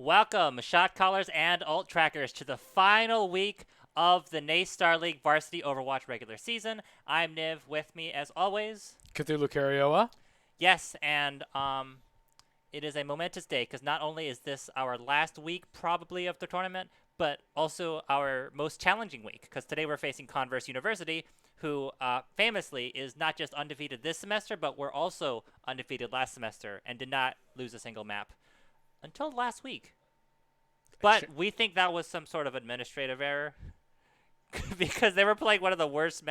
Welcome, shot callers and ult trackers, to the final week of the NACE Starleague Varsity Overwatch regular season. I'm Niv. With me, as always, Cthulhu Carioa. yes, and it is a momentous day because not only is this our last week probably of the tournament, but also our most challenging week because today we're facing Converse University, who famously is not just undefeated this semester, but were also undefeated last semester and did not lose a single map until last week. But we think that was some sort of administrative error because they were playing one of the worst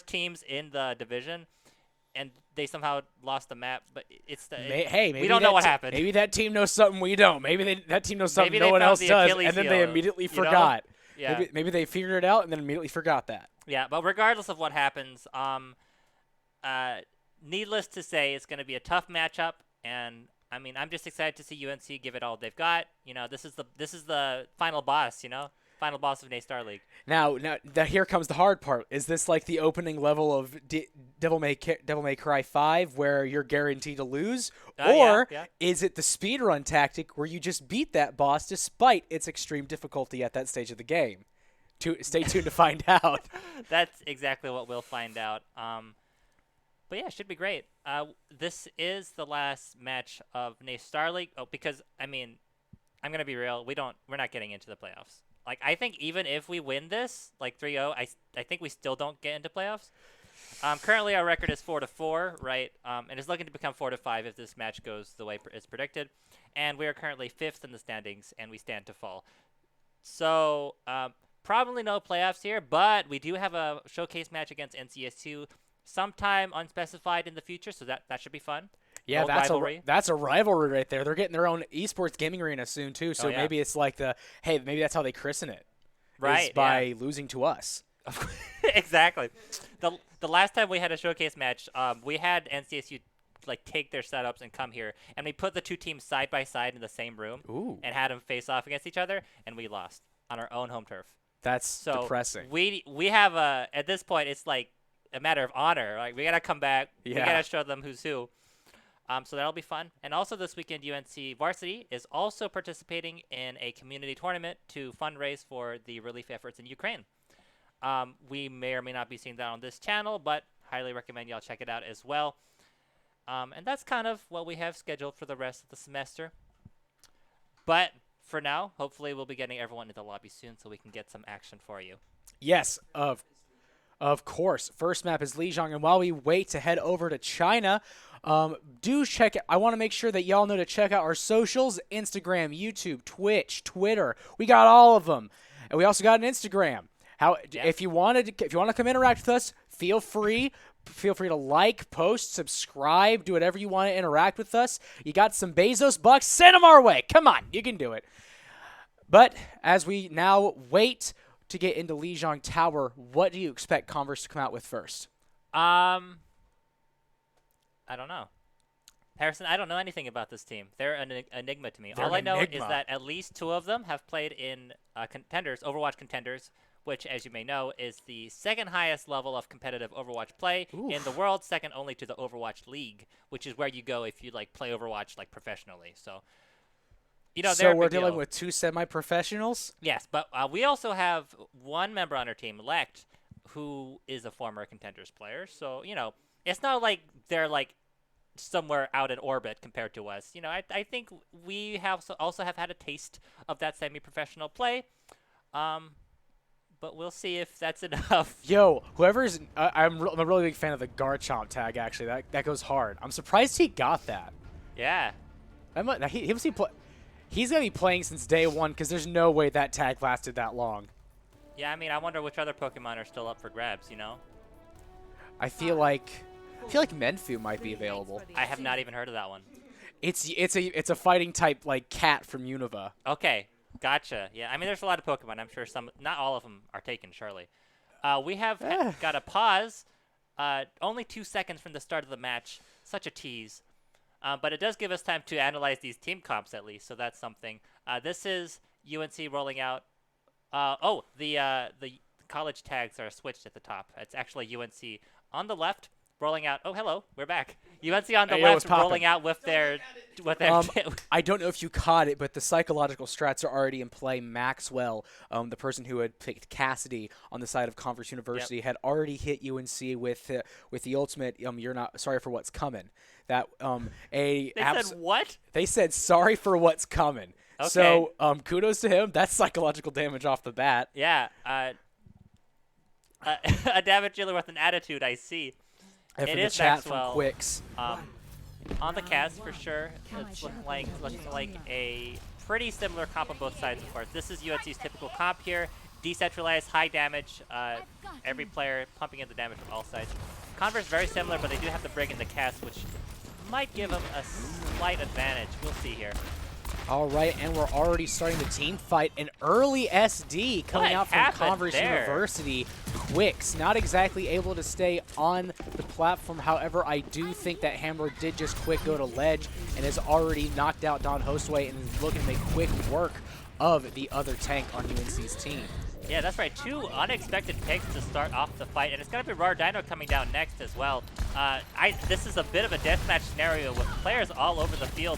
teams in the division, and they somehow lost the map. But Maybe we don't know what happened. Maybe that team knows something we don't. Maybe that team knows something Maybe no one else does, Achilles and then they heel, immediately forgot. Yeah. Maybe they figured it out and then immediately forgot that. Yeah, but regardless of what happens, needless to say, it's going to be a tough matchup, and I mean, I'm just excited to see UNC give it all they've got. You know, this is the final boss. You know, final boss of NACE Starleague. Now, here comes the hard part. Is this like the opening level of Devil May Cry 5, where you're guaranteed to lose, or is it the speedrun tactic where you just beat that boss despite its extreme difficulty at that stage of the game? Stay tuned to find out. That's exactly what we'll find out. But yeah, it should be great. This is the last match of NACE Starleague. Oh, because I mean, I'm gonna be real. We're not getting into the playoffs. Like, I think even if we win this, like 3-0, I think we still don't get into playoffs. Currently our record is 4-4, right? And it's looking to become 4-5 if this match goes the way it's predicted. And we are currently 5th in the standings, and we stand to fall. So probably no playoffs here, but we do have a showcase match against NCSU sometime unspecified in the future, so that should be fun. Yeah, that's a rivalry right there. They're getting their own esports gaming arena soon too, so maybe it's like maybe that's how they christen it. Right, is by losing to us. Exactly. The last time we had a showcase match, we had NCSU take their setups and come here, and we put the two teams side by side in the same room. Ooh. And had them face off against each other, and we lost on our own home turf. That's depressing. We have at this point it's like a matter of honor. Like, we gotta come back. We gotta show them who's who. So that'll be fun. And also this weekend, UNC Varsity is also participating in a community tournament to fundraise for the relief efforts in Ukraine. We may or may not be seeing that on this channel, but highly recommend y'all check it out as well. And that's kind of what we have scheduled for the rest of the semester. But for now, hopefully we'll be getting everyone into the lobby soon so we can get some action for you. Yes, of course. First map is Lijiang, and while we wait to head over to China, do check it. I want to make sure that y'all know to check out our socials: Instagram, YouTube, Twitch, Twitter. We got all of them, and we also got an Instagram. If you want to come interact with us, feel free. Feel free to like, post, subscribe, do whatever you want to interact with us. You got some Bezos bucks? Send them our way. Come on, you can do it. But as we now wait to get into Lijiang Tower, what do you expect Converse to come out with first? I don't know. Harrison, I don't know anything about this team. They're an enigma to me. All I know is that at least 2 of them have played in Overwatch contenders, which, as you may know, is the second highest level of competitive Overwatch play in the world, second only to the Overwatch League, which is where you go if you play Overwatch professionally. So, so we're dealing with 2 semi-professionals? Yes, but we also have one member on our team, Lect, who is a former contenders player. So, it's not like they're somewhere out in orbit compared to us. I think we also have had a taste of that semi-professional play. But we'll see if that's enough. Yo, whoever's I'm a really big fan of the Garchomp tag. Actually, that goes hard. I'm surprised he got that. Yeah. He's gonna be playing since day 1 because there's no way that tag lasted that long. Yeah, I mean, I wonder which other Pokemon are still up for grabs. I feel like Menfu might be available. I have not even heard of that one. It's a fighting type cat from Unova. Okay. Gotcha. Yeah, I mean, there's a lot of Pokemon. I'm sure not all of them are taken, surely. We have got a pause. Only 2 seconds from the start of the match. Such a tease. But it does give us time to analyze these team comps at least, so that's something. This is UNC rolling out. The college tags are switched at the top. It's actually UNC on the left rolling out. Oh, hello. We're back. UNC on the left rolling out with their what they're I don't know if you caught it, but the psychological strats are already in play. Maxwell, the person who had picked Cassidy on the side of Converse University, had already hit UNC with the ultimate. You're not sorry for what's coming. That They said what? They said sorry for what's coming. Okay. So kudos to him. That's psychological damage off the bat. Yeah. A damage dealer with an attitude. I see. And It from the is chat Maxwell. from Quicks. On the cast for sure. It's looking like a pretty similar comp on both sides, of course. This is UNC's typical comp here. Decentralized, high damage. Every player pumping in the damage from all sides. Converse very similar, but they do have the Brig in the cast, which might give them a slight advantage. We'll see here. All right, and we're already starting the team fight. An early SD coming out from Converse University. Quicks, not exactly able to stay on the platform. However, I do think that Hammer did just quick go to ledge and has already knocked out Don Hostway and is looking to make quick work of the other tank on UNC's team. Yeah, that's right. 2 unexpected picks to start off the fight, and it's going to be Rar Dino coming down next as well. This is a bit of a deathmatch scenario with players all over the field,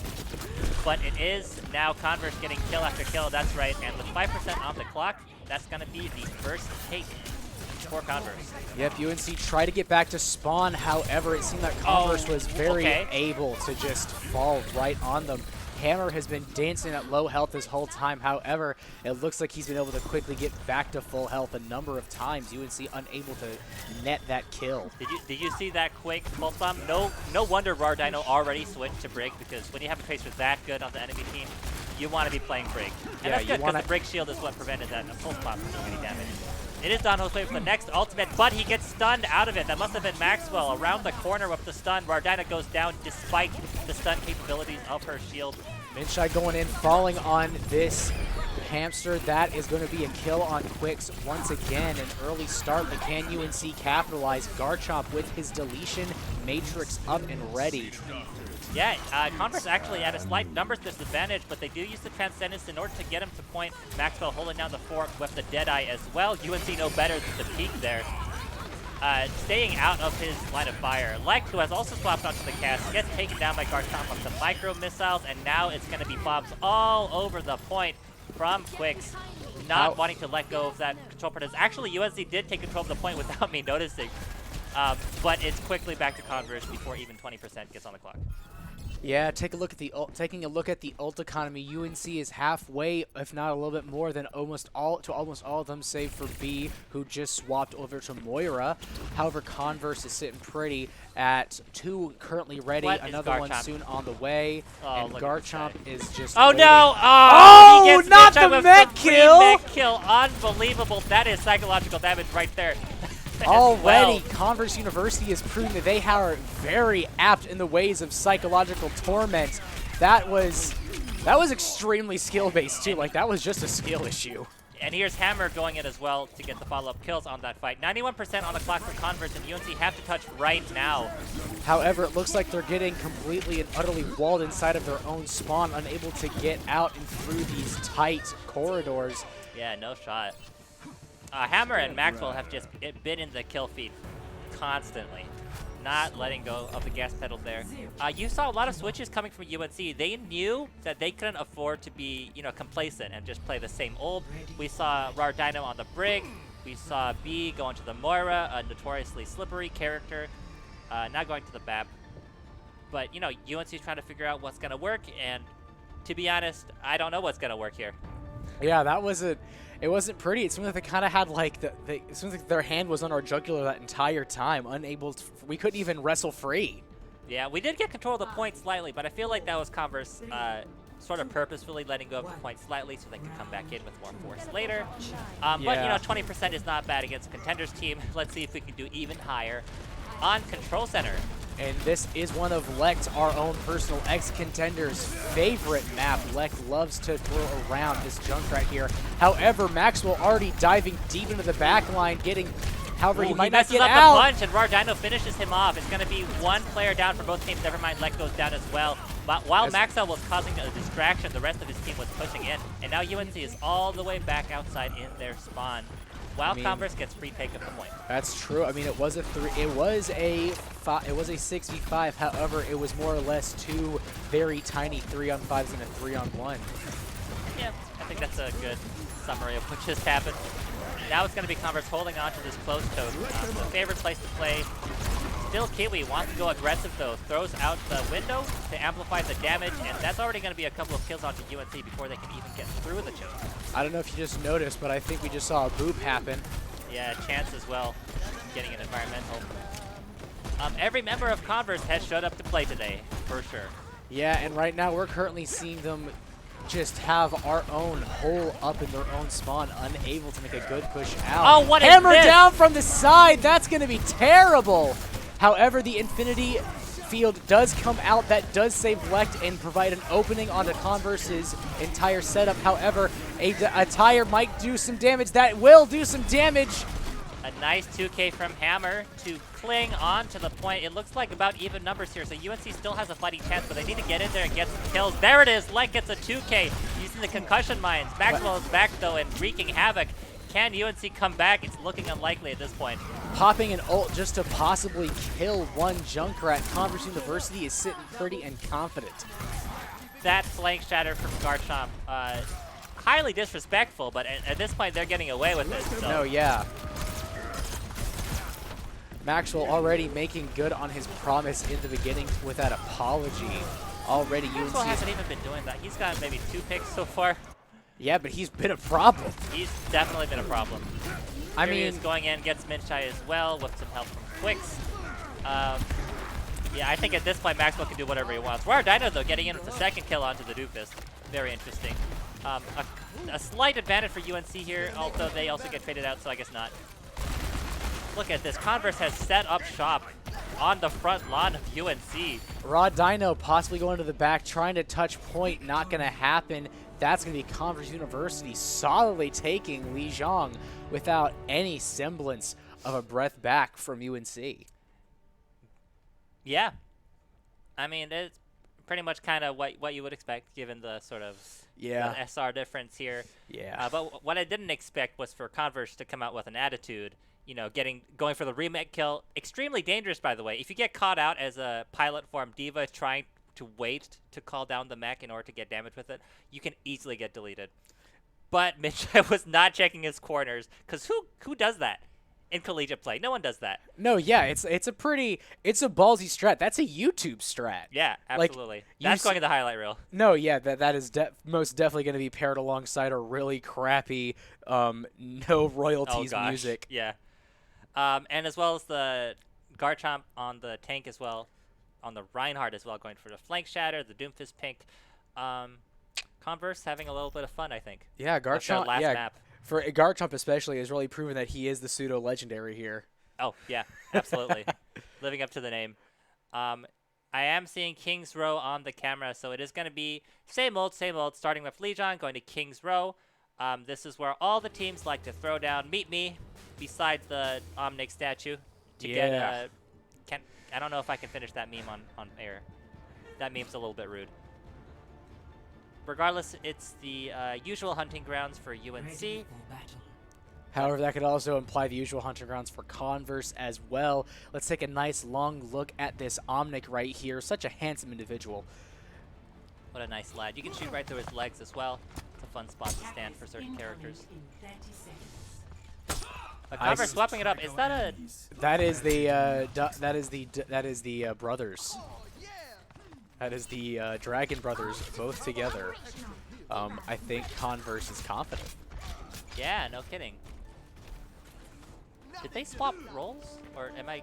but it is now Converse getting kill after kill, that's right, and with 5% on the clock, that's going to be the first take for Converse. Yep, UNC tried to get back to spawn, however, it seemed that Converse was very able to just fall right on them. Hammer has been dancing at low health this whole time. However, it looks like he's been able to quickly get back to full health a number of times. UNC unable to net that kill. Did you see that quick pulse bomb? No wonder Rar Dino already switched to Brig, because when you have a tracer that good on the enemy team, you want to be playing Brig. And that's good, because the Brig shield is what prevented that pulse bomb from doing any damage. It is Don Jose for the next ultimate, but he gets stunned out of it. That must have been Maxwell around the corner with the stun. Rardina goes down despite the stun capabilities of her shield. Minshai going in, falling on this hamster. That is going to be a kill on Quicks once again. An early start, but can UNC capitalize? Garchomp with his deletion matrix up and ready. Yeah, Converse actually at a slight numbers disadvantage, but they do use the Transcendence in order to get him to point. Maxwell holding down the fort with the Deadeye as well. UNC no better than the peak there. Staying out of his line of fire. Lek, who has also swapped onto the cast, gets taken down by Garchomp with some micro missiles, and now it's going to be bombs all over the point from Quicks. Not wanting to let go of that control part. Actually, UNC did take control of the point without me noticing. But it's quickly back to Converse before even 20% gets on the clock. Yeah, taking a look at the ult economy. UNC is halfway, if not a little bit more than almost all of them, save for B, who just swapped over to Moira. However, Converse is sitting pretty at 2 currently ready, another one soon on the way, and Garchomp is just waiting. No! Oh, he gets not the mech kill! Mech kill, unbelievable. That is psychological damage right there. Already, Converse University has proven that they are very apt in the ways of psychological torment. That was extremely skill-based too. Like, that was just a skill issue. And here's Hammer going in as well to get the follow-up kills on that fight. 91% on the clock for Converse, and UNC have to touch right now. However, it looks like they're getting completely and utterly walled inside of their own spawn, unable to get out and through these tight corridors. Yeah, no shot. Hammer and Maxwell have just been in the kill feed constantly, not letting go of the gas pedal there. You saw a lot of switches coming from UNC. They knew that they couldn't afford to be, complacent and just play the same old. We saw Rardino on the Brig. We saw B going to the Moira, a notoriously slippery character, not going to the BAP. But, UNC's trying to figure out what's going to work, and to be honest, I don't know what's going to work here. Yeah, it wasn't pretty. It seemed like they kind of had it seems like their hand was on our jugular that entire time, we couldn't even wrestle free. Yeah, we did get control of the point slightly, but I feel like that was Converse sort of purposefully letting go of the point slightly so they could come back in with more force later. But, 20% is not bad against a Contenders team. Let's see if we can do even higher on Control Center. And this is one of Lek's, our own personal ex-Contender's favorite map. Lek loves to throw around this Junkrat here. However, Maxwell already diving deep into the back line, however, he might not get out. He messes up a bunch, and Rardino finishes him off. It's going to be one player down for both teams. Never mind, Lek goes down as well. But while Maxwell was causing a distraction, the rest of his team was pushing in. And now UNC is all the way back outside in their spawn. while Converse gets free take of the point. That's true. I mean, it was a 6v5. However, it was more or less 2 very tiny 3-on-5s and a 3-on-1. Yeah, I think that's a good summary of what just happened. Now it's going to be Converse holding on to this close toad. The favorite place to play. Still Kiwi wants to go aggressive though. Throws out the window to amplify the damage, and that's already going to be a couple of kills onto UNC before they can even get through the choke. I don't know if you just noticed, but I think we just saw a boop happen. Yeah, Chance as well, getting an environmental. Every member of Converse has showed up to play today, for sure. Yeah, and right now we're currently seeing them just have our own hole up in their own spawn, unable to make a good push out. Oh, what is Hammer this? down from the side. That's going to be terrible. However, the Infinity Field does come out. That does save Lect and provide an opening onto Converse's entire setup. However, a tire might do some damage. That will do some damage. A nice 2K from Hammer to cling on to the point. It looks like about even numbers here, so UNC still has a fighting chance, but they need to get in there and get some kills. There it is. Lect gets a 2K using the concussion mines. Maxwell is back, though, and wreaking havoc. Can UNC come back? It's looking unlikely at this point. Popping an ult just to possibly kill one Junkrat. Converse University is sitting pretty and confident. That flank shatter from Garchomp, highly disrespectful, but at this point they're getting away with it. So. No, yeah. Maxwell already making good on his promise in the beginning with that apology. Already Maxwell UNC hasn't even been doing that. He's got maybe 2 picks so far. Yeah, but he's been a problem. He's definitely been a problem. I Here he is mean, going in, gets Minchai as well with some help from Quicks. Yeah, I think at this point Maxwell can do whatever he wants. Rare Dino, though, getting in with the second kill onto the Doofus. Very interesting. A slight advantage for UNC here, although they also get faded out, so I guess not. Look at this. Converse has set up shop on the front lawn of UNC. Raw Dino possibly going to the back, trying to touch point. Not going to happen. That's going to be Converse University solidly taking Li Zhang without any semblance of a breath back from UNC. Yeah. I mean, it's pretty much kind of what you would expect given the sort of the SR difference here. Yeah. But what I didn't expect was for Converse to come out with an attitude. You know, going for the remake kill. Extremely dangerous, by the way. If you get caught out as a pilot form diva trying to wait to call down the mech in order to get damage with it, you can easily get deleted. But Mitch was not checking his corners, because who does that in collegiate play? No one does that. No, yeah, it's a ballsy strat. That's a YouTube strat. Yeah, absolutely. Like, that's going to the highlight reel. No, yeah, that is most definitely going to be paired alongside a really crappy no royalties music. Yeah. And as well as the Garchomp on the tank as well, on the Reinhardt as well, going for the flank shatter, the Doomfist pink. Converse having a little bit of fun, I think. Yeah, Garchomp. Last map. For Garchomp especially has really proven that he is the pseudo legendary here. Oh yeah, absolutely, living up to the name. I am seeing King's Row on the camera, so it is going to be same old, starting with Lijiang, going to King's Row. This is where all the teams like to throw down. Meet me beside the Omnic statue to get. I don't know if I can finish that meme on air. That meme's a little bit rude. Regardless, it's the usual hunting grounds for UNC. However, that could also imply the usual hunting grounds for Converse as well. Let's take a nice long look at this Omnic right here. Such a handsome individual. What a nice lad. You can shoot right through his legs as well. It's a fun spot to stand for certain characters. Converse swapping it up. Is that a? That is the brothers. That is the Dragon Brothers, both together. I think Converse is confident. Yeah, no kidding. Did they swap roles, or am I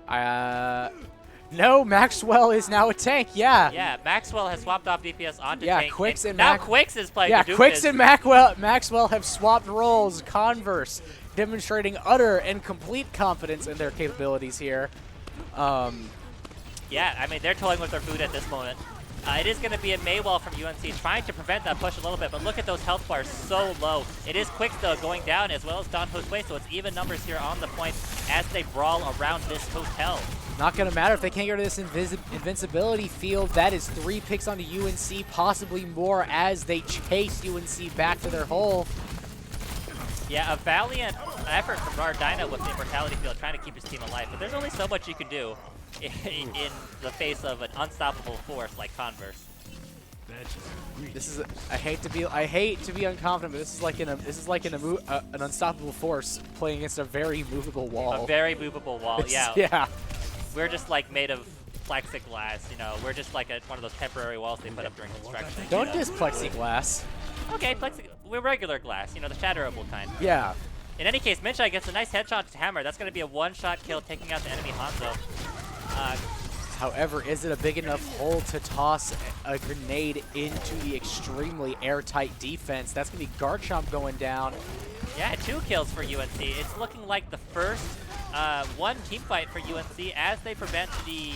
tripping? No, Maxwell is now a tank. Yeah. Yeah, Maxwell has swapped off DPS onto tank. Yeah, Quicks and now Quicks is playing. Yeah, Quicks and Maxwell have swapped roles. Converse demonstrating utter and complete confidence in their capabilities here. Yeah, I mean, they're toying with their food at this moment. It is going to be a Maywall from UNC trying to prevent that push a little bit, but look at those health bars so low. It is Quicks, though, going down, as well as Don Josue, so it's even numbers here on the point as they brawl around this hotel. Not going to matter if they can't get to this invincibility field. That is 3 picks onto UNC, possibly more as they chase UNC back to their hole. Yeah, a valiant effort from Dino with the Immortality Field trying to keep his team alive, but there's only so much you can do in the face of an unstoppable force like Converse. This is I hate to be unconfident, but this is like an unstoppable force playing against a very movable wall. A very movable wall, yeah. Yeah. We're just like made of plexiglass, you know. We're just like one of those temporary walls they put up during construction. Don't diss plexiglass. Okay, we're regular glass, you know, the shatterable kind. Yeah. In any case, Minchai gets a nice headshot to Hammer. That's going to be a one-shot kill, taking out the enemy Hanzo. However, is it a big enough hole to toss a grenade into the extremely airtight defense? That's going to be Garchomp going down. Yeah, 2 kills for UNC. It's looking like the first one team fight for UNC as they prevent the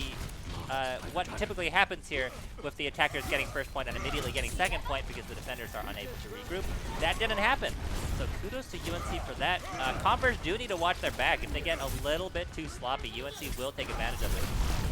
what typically happens here with the attackers getting first point and immediately getting second point because the defenders are unable to regroup. That didn't happen. So kudos to UNC for that. Converse do need to watch their back. If they get a little bit too sloppy, UNC will take advantage of it.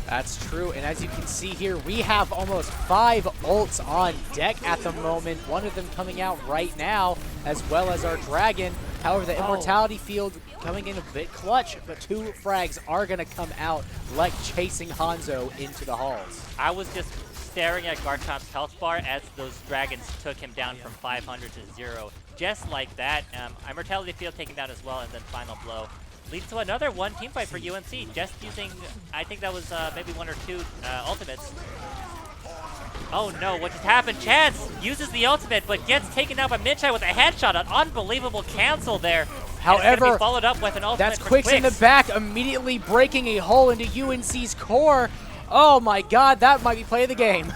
That's true, and as you can see here, we have almost 5 ults on deck at the moment, one of them coming out right now, as well as our Dragon. However, the Immortality Field coming in a bit clutch, but 2 frags are going to come out like chasing Hanzo into the halls. I was just staring at Garchomp's health bar as those Dragons took him down from 500 to 0. Just like that, Immortality Field taken down as well, and then final blow. Leads to another one team fight for UNC, just using, I think that was maybe 1 or 2 ultimates. Oh no, what just happened? Chance uses the ultimate, but gets taken out by Minchai with a headshot. An unbelievable cancel there. However, followed up with an ultimate. That's Quicks in the back, immediately breaking a hole into UNC's core. Oh my god, that might be play of the game.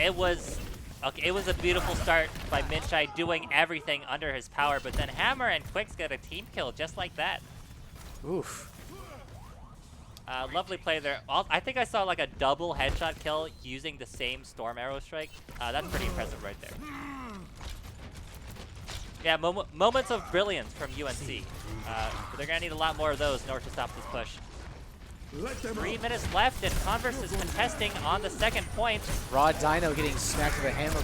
It was a beautiful start by Minchai doing everything under his power, but then Hammer and Quicks get a team kill just like that. Oof. Lovely play there. I think I saw like a double headshot kill using the same Storm Arrow Strike. That's pretty impressive right there. Yeah, moments of brilliance from UNC. But they're going to need a lot more of those in order to stop this push. 3 minutes left, and Converse is contesting on the second point. Raw Dino getting smacked with a hammer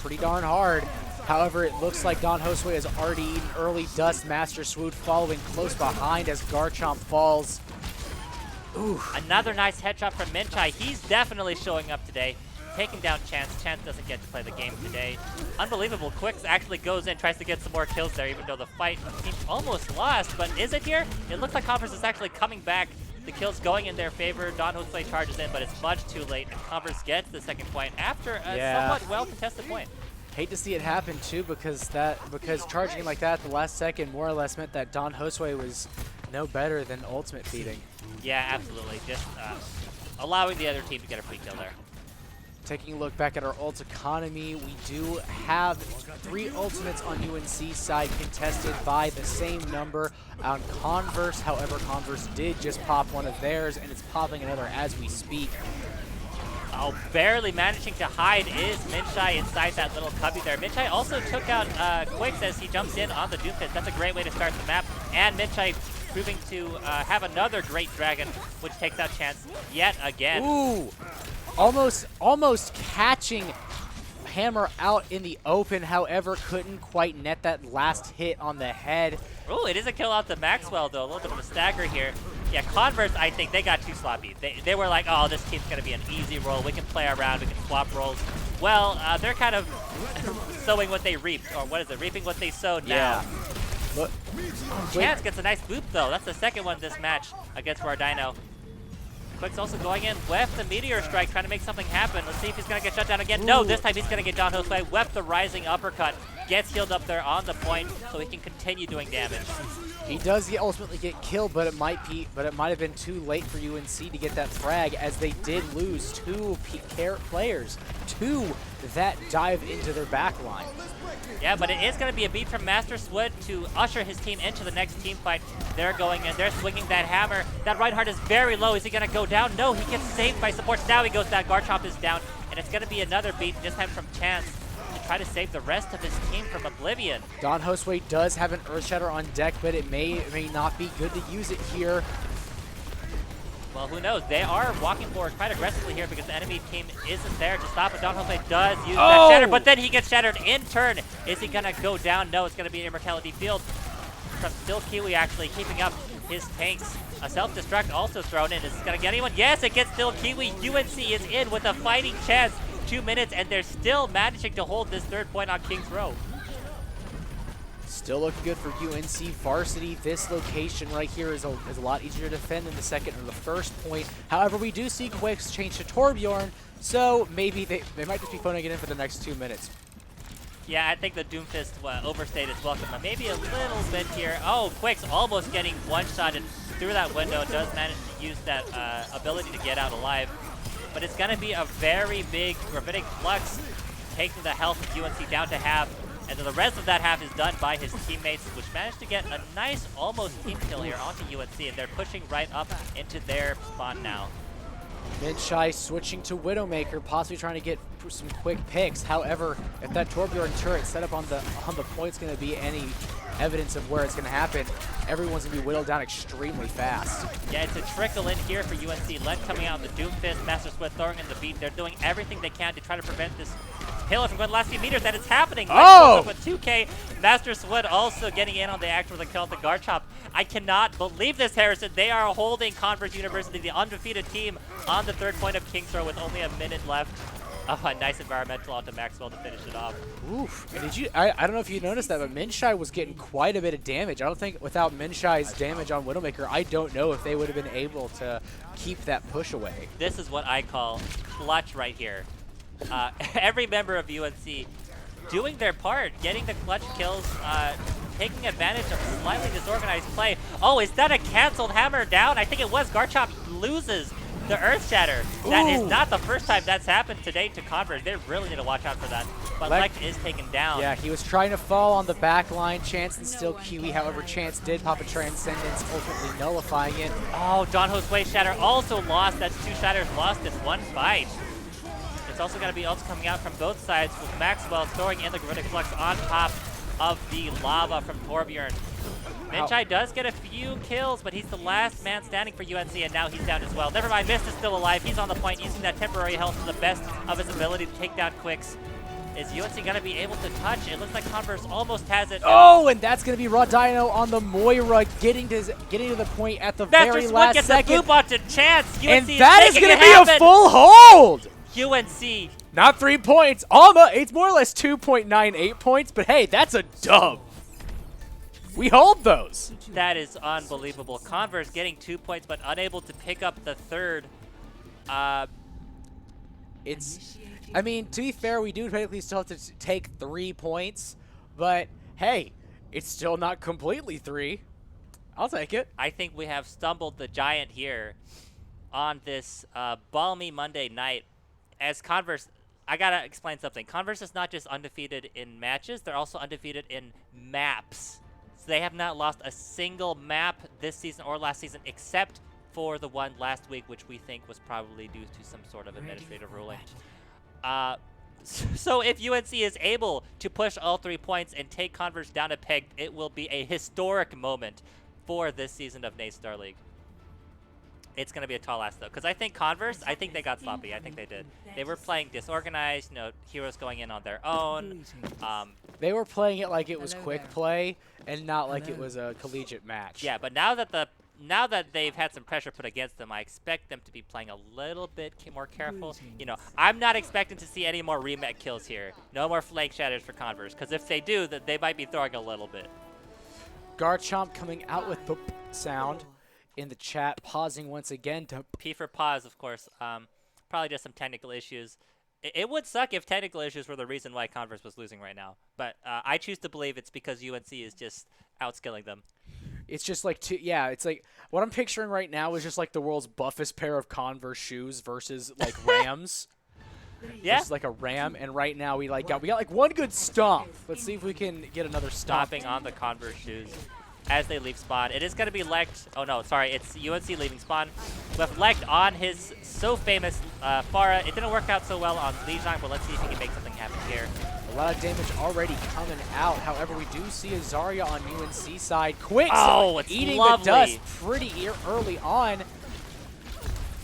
pretty darn hard. However, it looks like Don Josue has already eaten early dust. Master Swoot following close behind as Garchomp falls. Ooh. Another nice headshot from Minchai. He's definitely showing up today. Taking down Chance. Chance doesn't get to play the game today. Unbelievable. Quicks actually goes in, tries to get some more kills there, even though the fight seems almost lost. But is it here? It looks like Converse is actually coming back. The kill's going in their favor. Don Josue charges in, but it's much too late. And Converse gets the second point after a somewhat well-contested point. Hate to see it happen too, because charging like that at the last second more or less meant that Don Josue was no better than ultimate feeding. Yeah, absolutely. Just allowing the other team to get a free kill there. Taking a look back at our ult economy, we do have 3 ultimates on UNC side contested by the same number on Converse. However, Converse did just pop one of theirs, and it's popping another as we speak. Oh, barely managing to hide is Minchai inside that little cubby there. Minchai also took out Quicks as he jumps in on the Doom Pit. That's a great way to start the map. And Minchai proving to have another great Dragon, which takes out Chance yet again. Ooh, almost catching Hammer out in the open. However, couldn't quite net that last hit on the head. Ooh, it is a kill out to Maxwell, though. A little bit of a stagger here. Yeah, Converse, I think they got too sloppy. They were like, oh, this team's going to be an easy roll. We can play around. We can swap rolls. Well, they're kind of sowing what they reaped. Or what is it? Reaping what they sowed now. Look. Chance gets a nice boop, though. That's the second one this match against Dino. Quick's also going in with the Meteor Strike, trying to make something happen. Let's see if he's going to get shut down again. Ooh. No, this time he's going to get Don Josue. With the rising uppercut. Gets healed up there on the point, so he can continue doing damage. He does ultimately get killed, but it might have been too late for UNC to get that frag, as they did lose 2 players to that dive into their back line. Yeah, but it is going to be a beat from Master Swoot to usher his team into the next team fight. They're going in. They're swinging that hammer. That Reinhardt is very low. Is he going to go down? No, he gets saved by supports. Now he goes down. Garchomp is down, and it's going to be another beat, this time from Chance, to try to save the rest of his team from oblivion. Don Josue does have an Earth Shatter on deck, but it may not be good to use it here. Well, who knows? They are walking forward quite aggressively here because the enemy team isn't there to stop it. Don Josue does use that shatter, but then he gets shattered in turn. Is he going to go down? No, it's going to be an Immortality Field. from Still Kiwi actually keeping up his tanks. A self-destruct also thrown in. Is this going to get anyone? Yes, it gets Still Kiwi. UNC is in with a fighting chance. 2 minutes, and they're still managing to hold this third point on King's Row. Still looking good for UNC Varsity. This location right here is a lot easier to defend than the second or the first point. However, we do see Quicks change to Torbjorn, so maybe they might just be phoning it in for the next 2 minutes. Yeah, I think the Doomfist overstayed its welcome, but maybe a little bit here. Oh, Quicks almost getting one-shotted through that window. Does manage to use that ability to get out alive. But it's going to be a very big Gravitic Flux, taking the health of UNC down to half. And then the rest of that half is done by his teammates, which managed to get a nice almost team kill here onto UNC. And they're pushing right up into their spawn now. Minshai switching to Widowmaker, possibly trying to get some quick picks. However, if that Torbjorn turret set up on the point's going to be any evidence of where it's going to happen, everyone's going to be whittled down extremely fast. Yeah, it's a trickle in here for UNC. Lent coming out, the Doomfist, Master Sweat throwing in the beat. They're doing everything they can to try to prevent this pillar from going the last few meters, and it's happening. Oh! With 2K, Master Sweat also getting in on the action with a kill at the guard chop. I cannot believe this, Harrison. They are holding Converse University, the undefeated team, on the third point of King's Row with only a minute left. Oh, a nice environmental onto Maxwell to finish it off. Oof. And did you? I don't know if you noticed that, but Minshai was getting quite a bit of damage. I don't think without Minshai's damage on Widowmaker, I don't know if they would have been able to keep that push away. This is what I call clutch right here. Every member of UNC doing their part, getting the clutch kills, taking advantage of slightly disorganized play. Oh, is that a canceled hammer down? I think it was. Garchomp loses the Earth Shatter. That is not the first time that's happened today to Converse. They really need to watch out for that. But Lect is taken down. Yeah, he was trying to fall on the back line. Chance and Still Kiwi. However, Chance did pop a Transcendence, ultimately nullifying it. Oh, Don Josue Shatter also lost. That's 2 Shatters lost in one fight. It's also going to be ults coming out from both sides with Maxwell throwing in the Gravitic Flux on top of the lava from Torbjorn. Minshai does get a few kills, but he's the last man standing for UNC, and now he's down as well. Never mind, Mist is still alive. He's on the point, using that temporary health to the best of his ability to take down Quicks. Is UNC going to be able to touch? It looks like Converse almost has it. Oh, and that's going to be Raw Dino on the Moira, getting to the point at the very last gets second. The boop onto Chance. UNC and that is going to be happen. A full hold. UNC. Not 3 points. Almost. It's more or less 2.98 points, but hey, that's a dub. We hold those. That is unbelievable. Converse getting 2 points, but unable to pick up the third. I mean, to be fair, we do technically still have to take 3 points, but hey, it's still not completely 3. I'll take it. I think we have stumbled the giant here on this balmy Monday night. As Converse, I gotta explain something. Converse is not just undefeated in matches, they're also undefeated in maps. So they have not lost a single map this season or last season, except for the one last week, which we think was probably due to some sort of administrative ruling. So if UNC is able to push all 3 points and take Converse down a peg, it will be a historic moment for this season of NACE Starleague. It's going to be a tall ask, though, because I think Converse, I think they got sloppy. I think they did. They were playing disorganized, heroes going in on their own. They were playing it like it was quick play and not like it was a collegiate match. Yeah, but now that they've had some pressure put against them, I expect them to be playing a little bit more careful. I'm not expecting to see any more remet kills here. No more flank shatters for Converse, because if they do, they might be throwing a little bit. Garchomp coming out with the sound in the chat, pausing once again to P for pause, of course. Probably just some technical issues. It would suck if technical issues were the reason why Converse was losing right now. But I choose to believe it's because UNC is just outskilling them. It's just like, it's like what I'm picturing right now is just like the world's buffest pair of Converse shoes versus like Rams. Yeah. It's like a ram, and right now we got like one good stomp. Let's see if we can get another stomp. Stomping on the Converse shoes as they leave spawn. It is going to be Lect. Oh, no, sorry. It's UNC leaving spawn. With Lect on his so famous Pharah. It didn't work out so well on Lijiang, but let's see if he can make something happen here. A lot of damage already coming out. However, we do see a Zarya on UNC side. Quicks it's eating lovely. the dust pretty early on.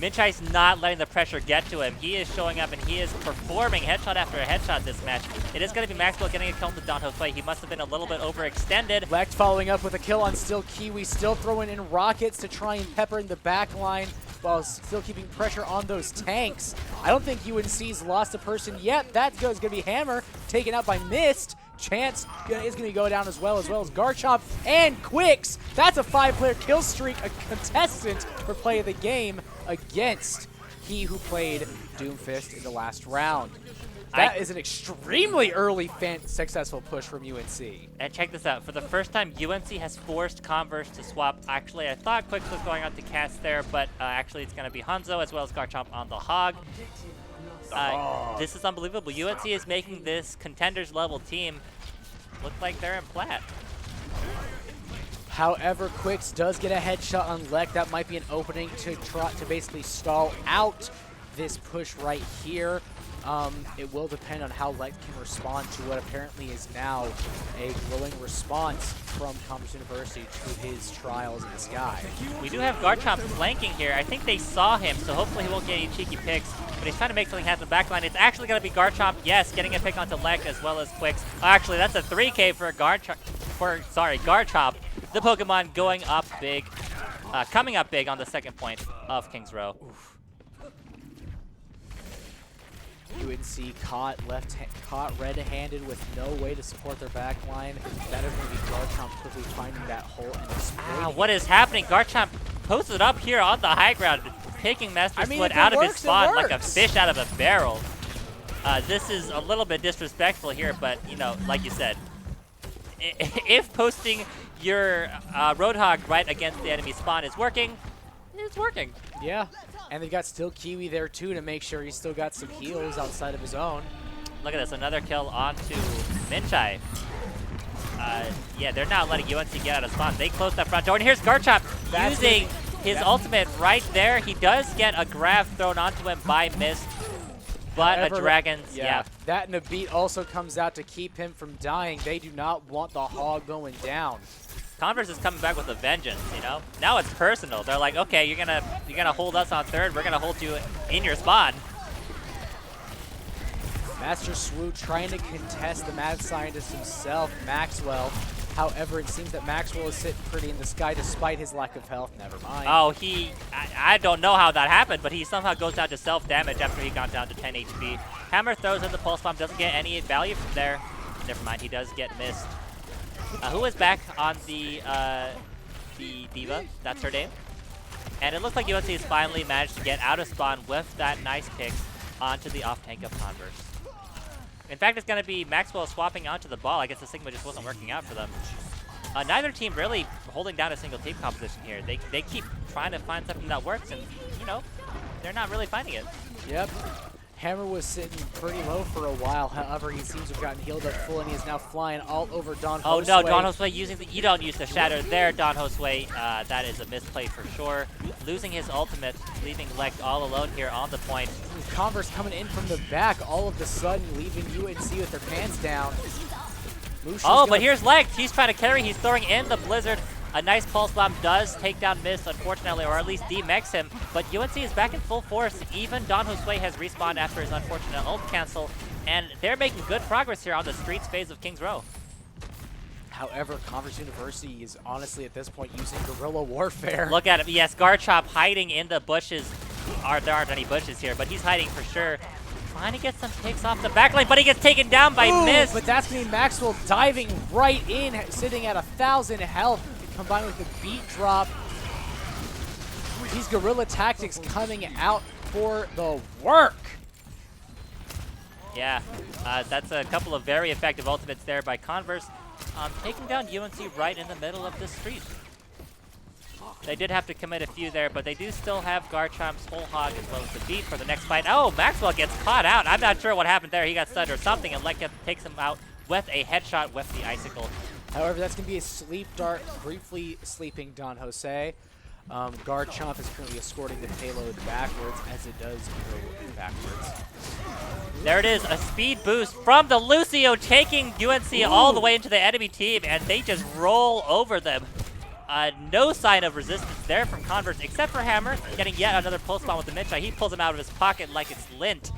Minchai's not letting the pressure get to him. He is showing up and he is performing headshot after headshot this match. It is going to be Maxwell getting a kill on the Don Jose. He must have been a little bit overextended. Lect following up with a kill on Still Kiwi, still throwing in rockets to try and pepper in the back line while still keeping pressure on those tanks. I don't think UNC's lost a person yet. That goes going to be Hammer taken out by Mist. Chance is going to go down as well as Garchomp and Quicks. That's a 5-player kill streak, a contestant for play of the game against he who played Doomfist in the last round. That is an extremely early successful push from UNC. And check this out. For the first time, UNC has forced Converse to swap. Actually, I thought Quicks was going on to Cast there, but actually it's going to be Hanzo as well as Garchomp on the Hog. This is unbelievable. UNC is making this contenders level team look like they're in plat. However, Quicks does get a headshot on Lek. That might be an opening to basically stall out this push right here. It will depend on how Lek can respond to what apparently is now a glowing response from Converse University to his trials in the sky. We do have Garchomp flanking here. I think they saw him, so hopefully he won't get any cheeky picks, but he's trying to make something happen in the backline. It's actually going to be Garchomp, yes, getting a pick onto Lek as well as Quicks. Actually, that's a 3K for Garchomp. The Pokemon going up big, coming up big on the second point of Kings Row. Oof. UNC caught red-handed with no way to support their back line. That is going to be Garchomp quickly finding that hole and exploiting. What is happening? Garchomp posted up here on the high ground, picking Master Split out of his spawn like a fish out of a barrel. This is a little bit disrespectful here, but, you know, like you said, if posting your Roadhog right against the enemy spawn is working, it's working. Yeah. And they've got Still Kiwi there, too, to make sure he's still got some heals outside of his own. Look at this. Another kill onto Minchai. Yeah, they're not letting UNC get out of spawn. They close that front door. And here's Garchomp using his ultimate right there. He does get a grab thrown onto him by Mist. But However, a Dragon's, yeah. That and a beat also comes out to keep him from dying. They do not want the Hog going down. Converse is coming back with a vengeance, you know? Now it's personal. They're like, okay, you're gonna hold us on third. We're gonna hold you in your spawn. Master Swoo trying to contest the mad scientist himself, Maxwell. However, it seems that Maxwell is sitting pretty in the sky despite his lack of health. Never mind. Oh, I don't know how that happened, but he somehow goes down to self-damage after he got down to 10 HP. Hammer throws in the Pulse Bomb, doesn't get any value from there. Never mind, he does get missed. Who is back on the Diva? That's her name. And it looks like UNC has finally managed to get out of spawn with that nice pick onto the off-tank of Converse. In fact, it's going to be Maxwell swapping onto the ball. I guess the Sigma just wasn't working out for them. Neither team really holding down a single team composition here. They keep trying to find something that works, and, you know, they're not really finding it. Yep. Hammer was sitting pretty low for a while. However, he seems to have gotten healed up full, and he is now flying all over Don Josue. Oh no, Don Josue using the... You don't use the Shatter there, Don Josue. That is a misplay for sure. Losing his ultimate, leaving Lek all alone here on the point. Converse coming in from the back, all of a sudden leaving UNC with their pants down. Oh, but here's Lek. He's trying to carry. He's throwing in the Blizzard. A nice Pulse Bomb does take down Mist, unfortunately, or at least demechs him. But UNC is back in full force. Even Don Josue has respawned after his unfortunate ult cancel. And they're making good progress here on the streets phase of Kings Row. However, Converse University is honestly at this point using guerrilla warfare. Look at him. Yes, Garchomp hiding in the bushes. There aren't any bushes here, but he's hiding for sure. Trying to get some picks off the backline, but he gets taken down by Mist. But that's going to be Maxwell diving right in, sitting at 1,000 health, combined with the beat drop. These guerrilla tactics coming out for the work. Yeah, that's a couple of very effective ultimates there by Converse. Taking down UNC right in the middle of the street. They did have to commit a few there, but they do still have Garchomp's whole hog as well as the beat for the next fight. Oh, Maxwell gets caught out. I'm not sure what happened there. He got stunned or something, and Lek takes him out with a headshot with the Icicle. However, that's going to be a sleep dart, briefly sleeping Don Jose. Garchomp is currently escorting the payload backwards as it does go backwards. There it is, a speed boost from the Lucio, taking UNC all the way into the enemy team, and they just roll over them. No sign of resistance there from Converse, except for Hammer, getting yet another pulse bomb with the mid-shot. He pulls him out of his pocket like it's lint.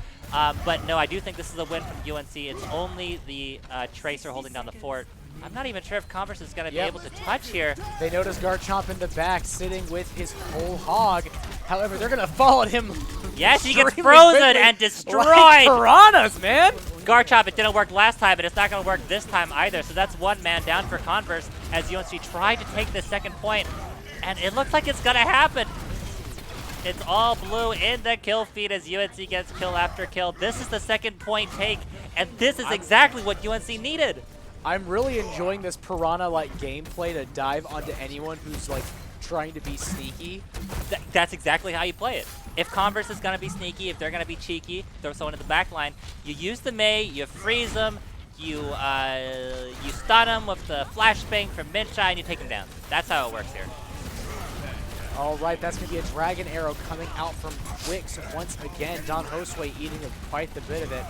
But no, I do think this is a win from UNC. It's only the Tracer holding down the fort. I'm not even sure if Converse is going to be able to touch here. They notice Garchomp in the back sitting with his whole hog. However, they're going to fall at him. Yes, he gets extremely frozen quickly, and destroyed. like piranhas, man. Garchomp, it didn't work last time, but it's not going to work this time either. So that's one man down for Converse as UNC tried to take the second point. And it looks like it's going to happen. It's all blue in the kill feed as UNC gets kill after kill. This is the second point take, and this is exactly what UNC needed. I'm really enjoying this piranha-like gameplay to dive onto anyone who's like trying to be sneaky. That's exactly how you play it. If Converse is going to be sneaky, if they're going to be cheeky, throw someone in the back line, you use the Mei, you freeze them, you stun them with the flashbang from Minchai, and you take them down. That's how it works here. All right, that's going to be a Dragon Arrow coming out from Quicks once again. Don Josue eating quite the bit of it.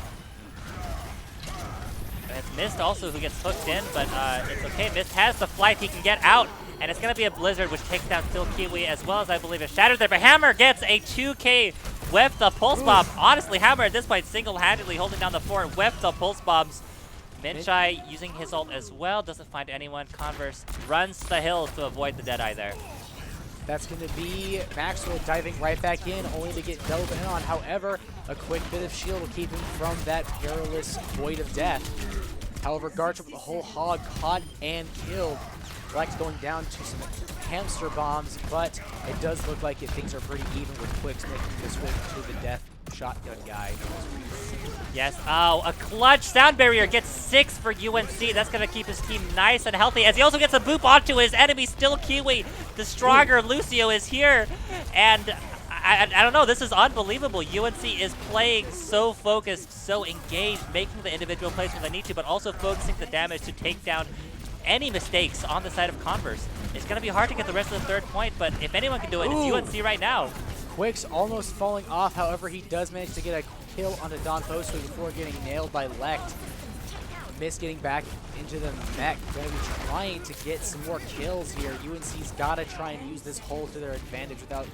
And it's Mist also who gets hooked in, but it's okay. Mist has the flight. He can get out, and it's going to be a Blizzard, which takes down Still Kiwi, as well as, I believe, a Shatter there. But Hammer gets a 2K with the Pulse Bomb. Honestly, Hammer at this point single-handedly holding down the fort with the Pulse Bombs. Minchai using his ult as well. Doesn't find anyone. Converse runs to the hills to avoid the Deadeye there. That's going to be Maxwell diving right back in, only to get dove in on. However, a quick bit of shield will keep him from that perilous void of death. However, Garchomp with the whole hog caught and killed. Lex going down to some hamster bombs, but it does look like things are pretty even with Quicks making the switch to the death shotgun guy. Yes, oh, a clutch sound barrier gets 6 for UNC. That's going to keep his team nice and healthy, as he also gets a boop onto his enemy, Still Kiwi. The stronger Lucio is here, and I don't know, this is unbelievable. UNC is playing so focused, so engaged, making the individual plays when they need to, but also focusing the damage to take down any mistakes on the side of Converse. It's going to be hard to get the rest of the third point, but if anyone can do it, it's UNC right now. Quicks almost falling off. However, he does manage to get a kill onto Don Josue before getting nailed by Lect. Miss getting back into the mech. Going to be trying to get some more kills here. UNC's got to try and use this hole to their advantage without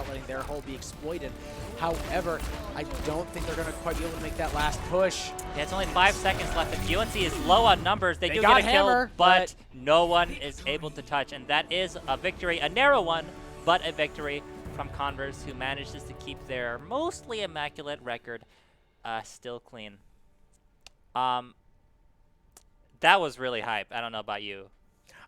letting their hole be exploited. However, I don't think they're going to quite be able to make that last push. Yeah, it's only 5 seconds left. If UNC is low on numbers, they do got get a kill, Hammer, but no one is able to touch. And that is a victory, a narrow one, but a victory from Converse, who manages to keep their mostly immaculate record still clean. That was really hype. I don't know about you.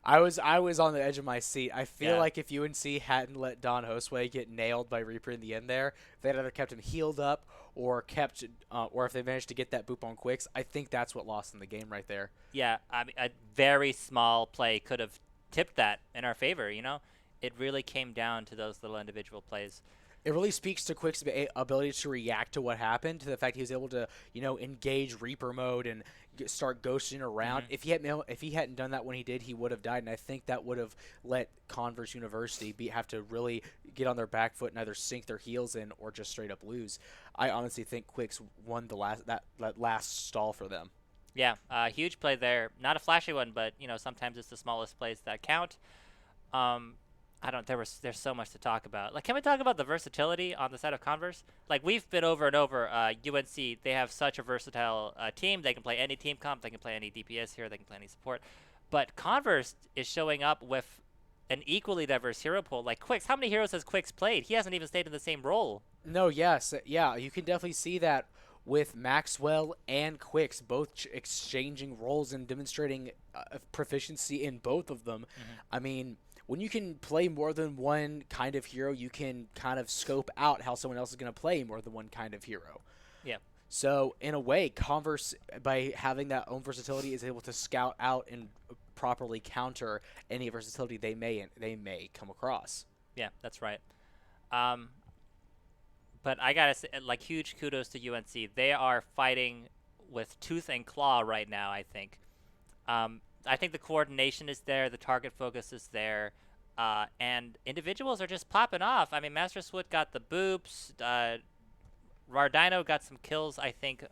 I was on the edge of my seat. I feel Yeah. like if UNC hadn't let Don Josue get nailed by Reaper in the end there, they'd either kept him healed up or kept, or if they managed to get that boop on Quicks, I think that's what lost in the game right there. Yeah, I mean, a very small play could have tipped that in our favor, you know? It really came down to those little individual plays. It really speaks to Quick's ability to react to what happened, to the fact he was able to, engage Reaper mode and start ghosting around. If he hadn't done that when he did, he would have died, and I think that would have let Converse University have to really get on their back foot and either sink their heels in or just straight up lose. I honestly think Quicks won the last stall for them. Yeah, huge play there. Not a flashy one, but sometimes it's the smallest plays that count. There's so much to talk about. Like, can we talk about the versatility on the side of Converse? Like, we've been over and over, UNC, they have such a versatile team. They can play any team comp. They can play any DPS here. They can play any support. But Converse is showing up with an equally diverse hero pool. Like, Quicks, how many heroes has Quicks played? He hasn't even stayed in the same role. No, yes. Yeah, you can definitely see that with Maxwell and Quicks both exchanging roles and demonstrating proficiency in both of them. I mean, when you can play more than one kind of hero, you can kind of scope out how someone else is going to play more than one kind of hero. Yeah. So, in a way, Converse, by having that own versatility, is able to scout out and properly counter any versatility they may come across. Yeah, that's right. But I got to say, like, huge kudos to UNC. They are fighting with tooth and claw right now, I think. I think the coordination is there, the target focus is there, and individuals are just popping off. I mean, Master Swoot got the boops, Rardino got some kills, I think,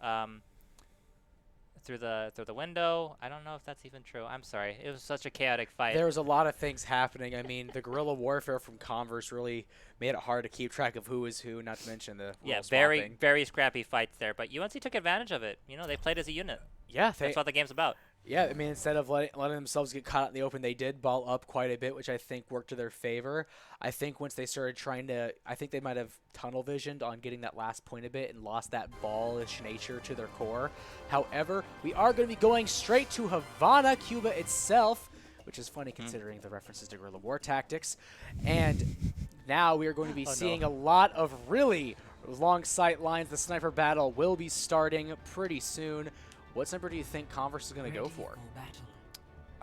through the window. I don't know if that's even true. I'm sorry. It was such a chaotic fight. There was a lot of things happening. I mean, the guerrilla warfare from Converse really made it hard to keep track of who is who, not to mention the role very swapping. very scrappy fights there, but UNC took advantage of it. You know, they played as a unit. Yeah, That's what the game's about. Yeah, I mean, instead of letting themselves get caught out in the open, they did ball up quite a bit, which I think worked to their favor. I think once they started trying to, I think they might have tunnel visioned on getting that last point a bit and lost that ballish nature to their core. However, we are going to be going straight to Havana, Cuba itself, which is funny considering the references to guerrilla war tactics. And now we are going to be seeing a lot of really long sight lines. The sniper battle will be starting pretty soon. What sniper do you think Converse is going to go for?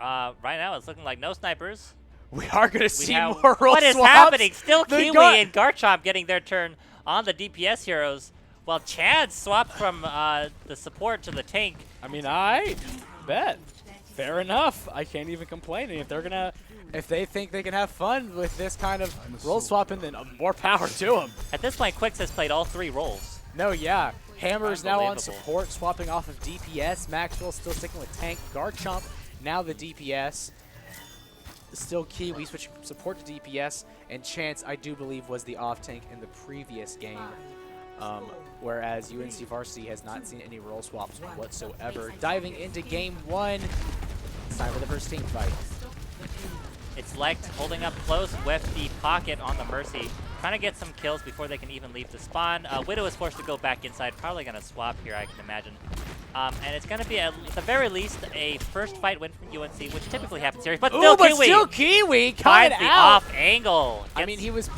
Right now it's looking like no snipers. We are going to see more roll What is swaps. happening? Still Kiwi and Garchomp getting their turn on the DPS heroes, while Chad swapped from the support to the tank. I mean, I bet. Fair enough. I can't even complain. If they think they can have fun with this kind of roll swapping, then more power to them. At this point, Quix has played all 3 roles. No, yeah. Hammer is now on support, swapping off of DPS. Maxwell still sticking with tank. Garchomp now the DPS. Still Kiwi switching from support to DPS. And Chance, I do believe, was the off tank in the previous game. Whereas UNC Varsity has not seen any role swaps whatsoever. Diving into game 1. It's time for the first team fight. It's Lekt holding up close with the pocket on the Mercy, trying to get some kills before they can even leave the spawn. Widow is forced to go back inside, probably going to swap here, I can imagine. And it's going to be, at the very least, a first fight win from UNC, which typically happens here. But still Kiwi! Still Kiwi coming finds the out. off angle. I mean, he was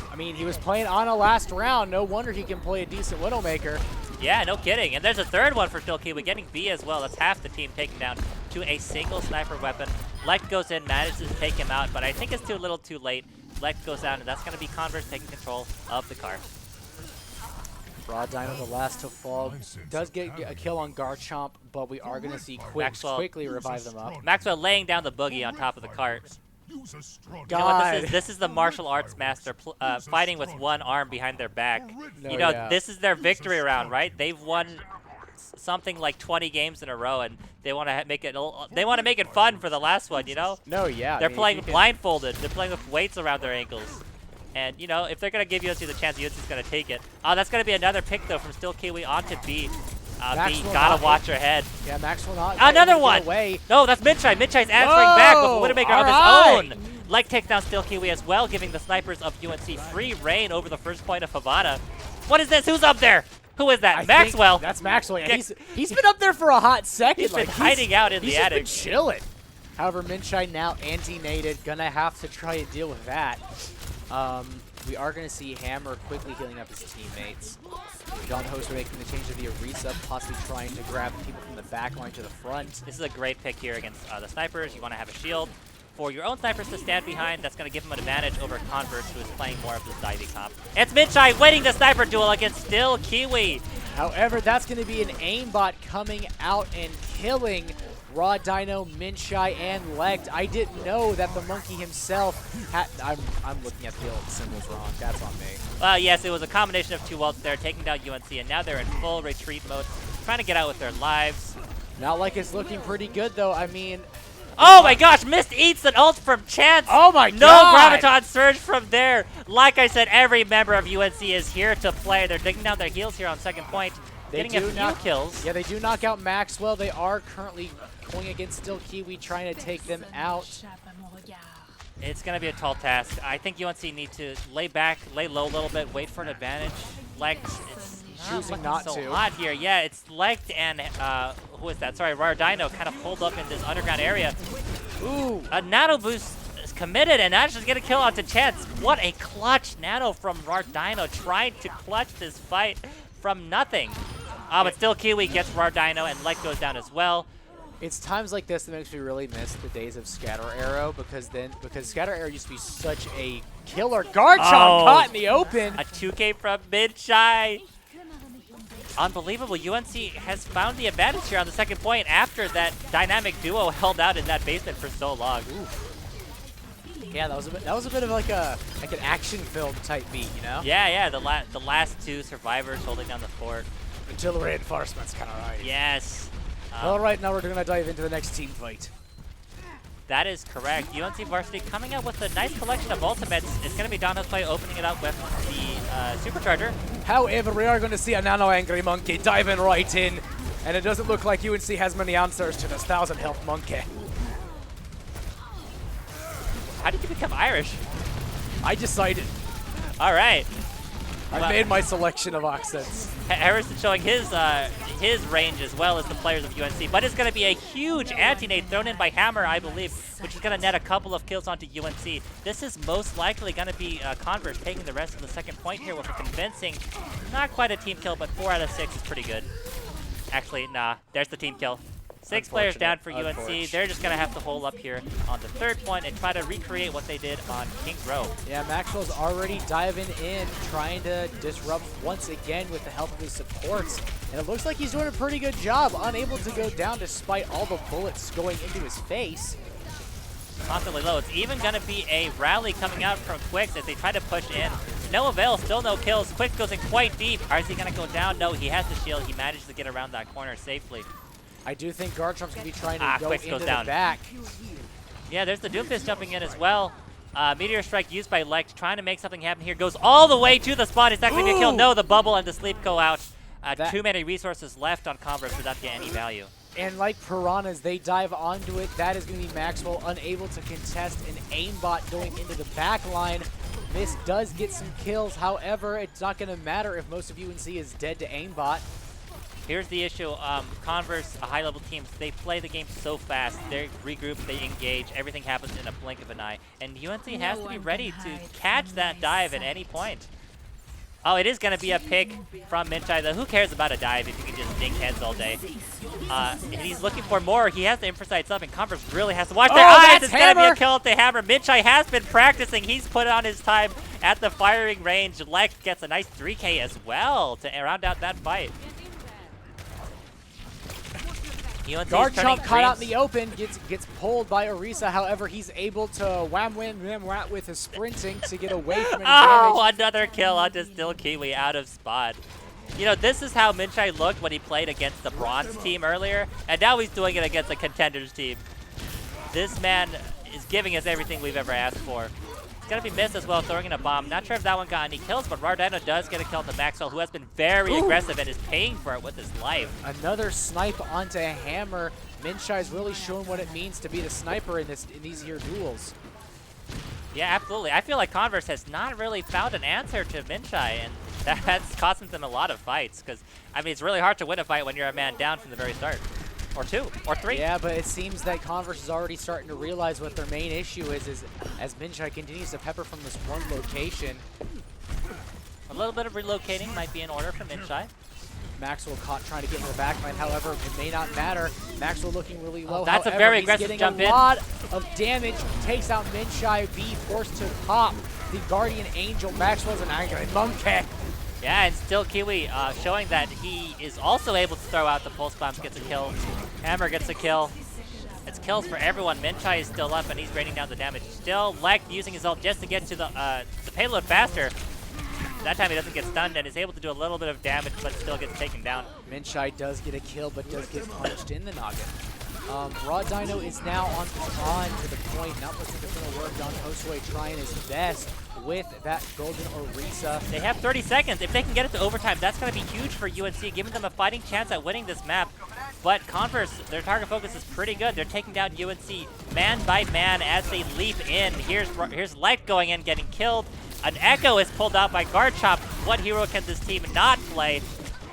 playing Ana last round. No wonder he can play a decent Widowmaker. Yeah, no kidding. And there's a third one for Still Kiwi, getting B as well. That's half the team taken down to a single sniper weapon. Lekt goes in, manages to take him out, but I think it's too little too late. Lekt goes down, and that's going to be Converse taking control of the car. Raw Dino, the last to fall, does get a kill on Garchomp, but we are going to see quickly revive them up. Maxwell laying down the boogie on top of the cart. God. You know, this is the martial arts master fighting with one arm behind their back. This is their victory round, right? They've won something like 20 games in a row, and they want to make it fun for the last one. You know? No, yeah. They're playing blindfolded. They're playing with weights around their ankles. And, you know, if they're going to give UNC the chance, UNC's going to take it. That's going to be another pick, though, from Still Kiwi onto B. B, gotta watch her head. Yeah, Max will not. Another one! No, that's Minchai. Minchai's answering back with a Widowmaker of his own. Lekt takes down Still Kiwi as well, giving the snipers of UNC free reign over the first point of Havana. What is this? Who's up there? Who is that? Maxwell. That's Maxwell. Yeah, he's been up there for a hot second. He's been hiding out in the attic. He's been chilling. However, Minchai now anti-nated. Gonna have to try and deal with that. We are going to see Hammer quickly healing up his teammates. John Hoster making the change to the Orisa, possibly trying to grab people from the back line to the front. This is a great pick here against the snipers. You want to have a shield for your own snipers to stand behind. That's going to give them an advantage over Converse, who is playing more of this diving comp. It's Minchai winning the sniper duel against Still Kiwi. However, that's going to be an aimbot coming out and killing Raw Dino, Minchai, and Lekt. I didn't know that the monkey himself had... I'm looking at the old symbols wrong. That's on me. Yes, it was a combination of two ults there, taking down UNC, and now they're in full retreat mode, trying to get out with their lives. Not like it's looking pretty good, though. I mean... Oh my gosh, Mist eats an ult from Chance. Oh my god. No Graviton Surge from there. Like I said, every member of UNC is here to play. They're digging down their heels here on second point, getting a few kills. Yeah, they do knock out Maxwell. They are currently going against Still Kiwi, trying to take them out. It's going to be a tall task. I think UNC need to lay back, lay low a little bit, wait for an advantage. Lekt, it's choosing not so to. hot here. Yeah, it's Lekt and who is that? Sorry, Rardino kind of pulled up in this underground area. Ooh. A Nano Boost is committed, and that's just going to kill onto Chance. What a clutch Nano from Rardino, trying to clutch this fight from nothing. But still Kiwi gets Rardino, and Lekt goes down as well. It's times like this that makes me really miss the days of Scatter Arrow, because Scatter Arrow used to be such a killer. Garchomp caught in the open. A 2K from Minchai. Unbelievable. UNC has found the advantage here on the second point after that dynamic duo held out in that basement for so long. Ooh. Yeah, that was a bit of like an action film type beat, you know? Yeah. The last two survivors holding down the fort. Until the reinforcements kind of right. Yes. All right, now we're going to dive into the next team fight. That is correct. UNC Varsity coming out with a nice collection of ultimates. It's going to be Don Hosplay opening it up with the Supercharger. However, we are going to see a Nano Angry Monkey diving right in, and it doesn't look like UNC has many answers to this 1,000 health monkey. How did you become Irish? I decided. All right. I made my selection of accents. Harrison showing his range as well as the players of UNC, but it's going to be a huge anti-nade thrown in by Hammer, I believe, which is going to net a couple of kills onto UNC. This is most likely going to be Converse taking the rest of the second point here with a convincing, not quite a team kill, but 4 out of 6 is pretty good. Actually, nah, there's the team kill. 6 players down for UNC. They're just going to have to hold up here on the third point and try to recreate what they did on King's Row. Yeah, Maxwell's already diving in, trying to disrupt once again with the help of his supports. And it looks like he's doing a pretty good job, unable to go down despite all the bullets going into his face. Constantly low. It's even going to be a rally coming out from Quicks as they try to push in. No avail, still no kills. Quicks goes in quite deep. Is he going to go down? No, he has the shield. He managed to get around that corner safely. I do think Garchomp's going to be trying to go Quicks into goes down. the back. Yeah, there's the Doomfist jumping in as well. Meteor Strike used by Lect, trying to make something happen here. Goes all the way to the spot. Is that going to be a kill? No, the bubble and the sleep go out. Too many resources left on Converse without getting any value. And like Piranhas, they dive onto it. That is going to be Maxwell unable to contest an aimbot going into the back line. This does get some kills. However, it's not going to matter if most of UNC is dead to aimbot. Here's the issue. Converse, a high-level team, they play the game so fast. They regroup, they engage. Everything happens in a blink of an eye. And UNC has to be ready to catch that dive at any point. Oh, it is going to be a pick from Minchai, though. Who cares about a dive if you can just dink heads all day? And he's looking for more. He has the infra sights up, and Converse really has to watch their eyes. It's going to be a kill at the Hammer. Minchai has been practicing. He's put on his time at the firing range. Lek gets a nice 3K as well to round out that fight. Garchomp caught out in the open, gets pulled by Orisa. However, he's able to wham with his sprinting to get away from any damage. Another kill onto Still Kiwi out of spot. You know, this is how Minchai looked when he played against the Bronze team earlier, and now he's doing it against a Contenders team. This man is giving us everything we've ever asked for. It's going to be missed as well, throwing in a bomb. Not sure if that one got any kills, but Rardino does get a kill to Maxwell, who has been very aggressive and is paying for it with his life. Another snipe onto a Hammer. Minchai's really shown what it means to be the sniper in these here duels. Yeah, absolutely. I feel like Converse has not really found an answer to Minchai, and that's costing them a lot of fights. Because, I mean, it's really hard to win a fight when you're a man down from the very start. Or 2, or 3. Yeah, but it seems that Converse is already starting to realize what their main issue is as Minchai continues to pepper from this one location. A little bit of relocating might be in order for Minchai. Maxwell caught trying to get in the back line. However, it may not matter. Maxwell looking really low. That's However, a very he's aggressive getting jump a in. lot of damage. Takes out Minchai. B forced to pop the Guardian Angel. Maxwell's an angry monkey. Yeah, and still Kiwi showing that he is also able to throw out the pulse bombs, gets a kill. Hammer gets a kill. It's kills for everyone. Minchai is still up, and he's raining down the damage. Still, Lek using his ult just to get to the payload faster. That time he doesn't get stunned and is able to do a little bit of damage, but still gets taken down. Minchai does get a kill, but does get punched in the noggin. Raw Dino is now on to the point. Not looking to put a work on Josue, trying his best with that Golden Orisa. They have 30 seconds. If they can get it to overtime, that's going to be huge for UNC, giving them a fighting chance at winning this map. But Converse, their target focus is pretty good. They're taking down UNC man by man as they leap in. Here's Light going in, getting killed. An Echo is pulled out by Garchomp. What hero can this team not play?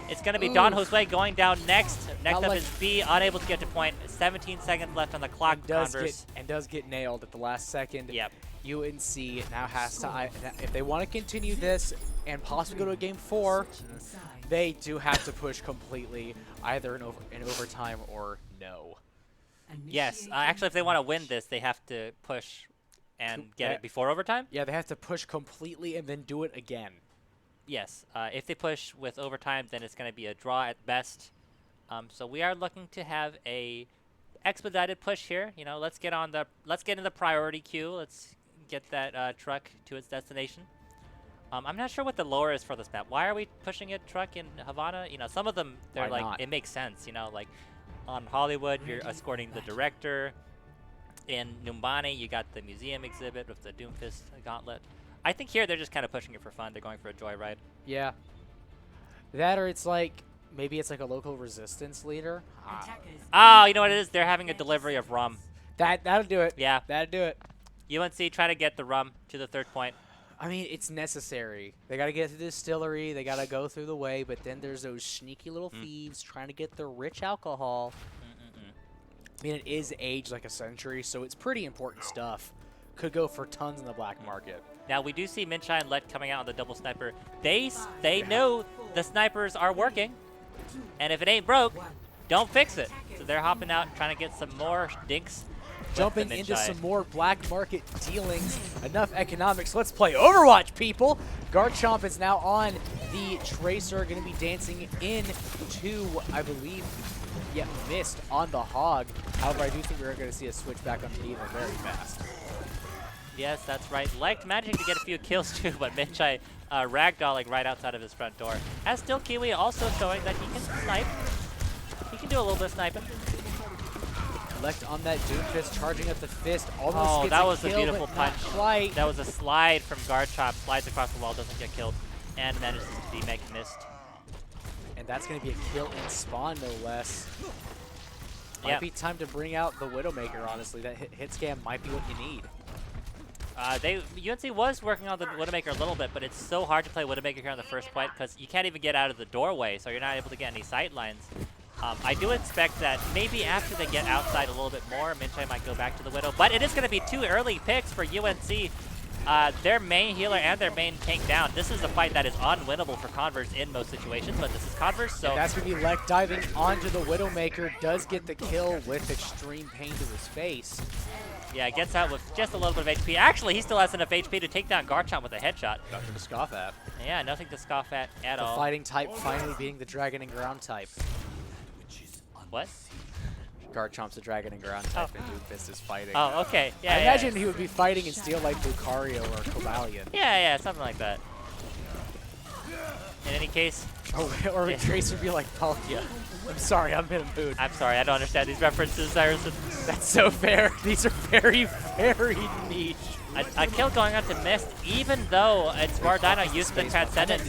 It's going to be Don Josue going down next. Next up is B, unable to get to point. 17 seconds left on the clock. And does get nailed at the last second. Yep. UNC now has to, if they want to continue this and possibly go to a game 4, they do have to push completely, either in overtime or no. Yes, actually, if they want to win this, they have to push and get it before overtime. Yeah, they have to push completely and then do it again. Yes, if they push with overtime, then it's going to be a draw at best. So we are looking to have a expedited push here. You know, let's get in the priority queue. Let's get that truck to its destination. I'm not sure what the lore is for this map. Why are we pushing a truck in Havana? You know, some of them, they're like, it makes sense, you know, like On Hollywood, you're escorting the director. In Numbani, you got the museum exhibit with the Doomfist gauntlet. I think here they're just kind of pushing it for fun. They're going for a joyride. Yeah. That or it's like, maybe it's like a local resistance leader. Oh, you know what it is? They're having a delivery of rum. That'll do it. Yeah. That'll do it. UNC trying to get the rum to the 3rd point. I mean, it's necessary. They got to get to the distillery. They got to go through the way. But then there's those sneaky little thieves trying to get the rich alcohol. I mean, it is aged like a century, so it's pretty important stuff. Could go for tons in the black market. Now, we do see Minchai and Let coming out on the double sniper. They know the snipers are working. And if it ain't broke, don't fix it. So they're hopping out trying to get some more dinks. Jumping into some more black market dealings. Enough economics. Let's play Overwatch, people. Garchomp is now on the Tracer. Going to be dancing into, I believe, missed on the Hog. However, I do think we're going to see a switch back on Diva very fast. Yes, that's right. Liked managing to get a few kills too, but Minchai ragdolling right outside of his front door. As still Kiwi also showing that he can snipe. He can do a little bit of sniping. Left on that Doomfist, charging up the fist. Almost gets that was kill, a beautiful but punch. not quite. That was a slide from Garchomp. Slides across the wall, doesn't get killed, and manages to be missed. And that's going to be a kill in spawn, no less. Might be time to bring out the Widowmaker, honestly. That hit scam might be what you need. UNC was working on the Widowmaker a little bit, but it's so hard to play Widowmaker here on the first point because you can't even get out of the doorway, so you're not able to get any sight lines. I do expect that maybe after they get outside a little bit more, Minchai might go back to the Widow, but it is going to be 2 early picks for UNC. Their main healer and their main tank down. This is a fight that is unwinnable for Converse in most situations, but this is Converse, so... And that's going to be Lek diving onto the Widowmaker, does get the kill with extreme pain to his face. Yeah, gets out with just a little bit of HP. Actually, he still has enough HP to take down Garchomp with a headshot. Nothing to scoff at. Yeah, nothing to scoff at all. The fighting type finally beating the dragon and ground type. What? Garchomp's a dragon and ground type, and Doomfist is fighting. Oh, okay. Yeah, I imagine he would be fighting in steel like Lucario or Cobalion. Yeah, something like that. In any case... or Tracer would be like Palkia. I'm sorry, I'm in a mood. I'm sorry, I don't understand these references, Cyrus. That's so fair. These are very, very niche. A kill going on to Mist, even though it's Vardino used the Transcendence.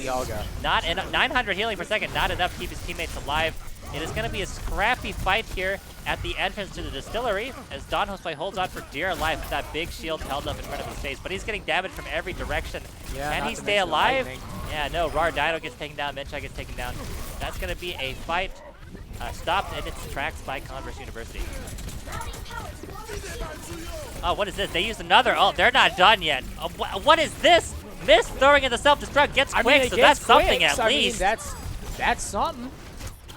Not in 900 healing per second, not enough to keep his teammates alive. It is going to be a scrappy fight here at the entrance to the distillery as Don Josue holds on for dear life with that big shield held up in front of his face. But he's getting damage from every direction. Yeah, can he stay alive? Yeah, no, Vardino gets taken down, Minchai gets taken down. That's going to be a fight stopped in its tracks by Converse University. Oh, what is this? They used another ult. They're not done yet. What is this? Mist throwing in the self-destruct gets quick, so that's something at least. That's something.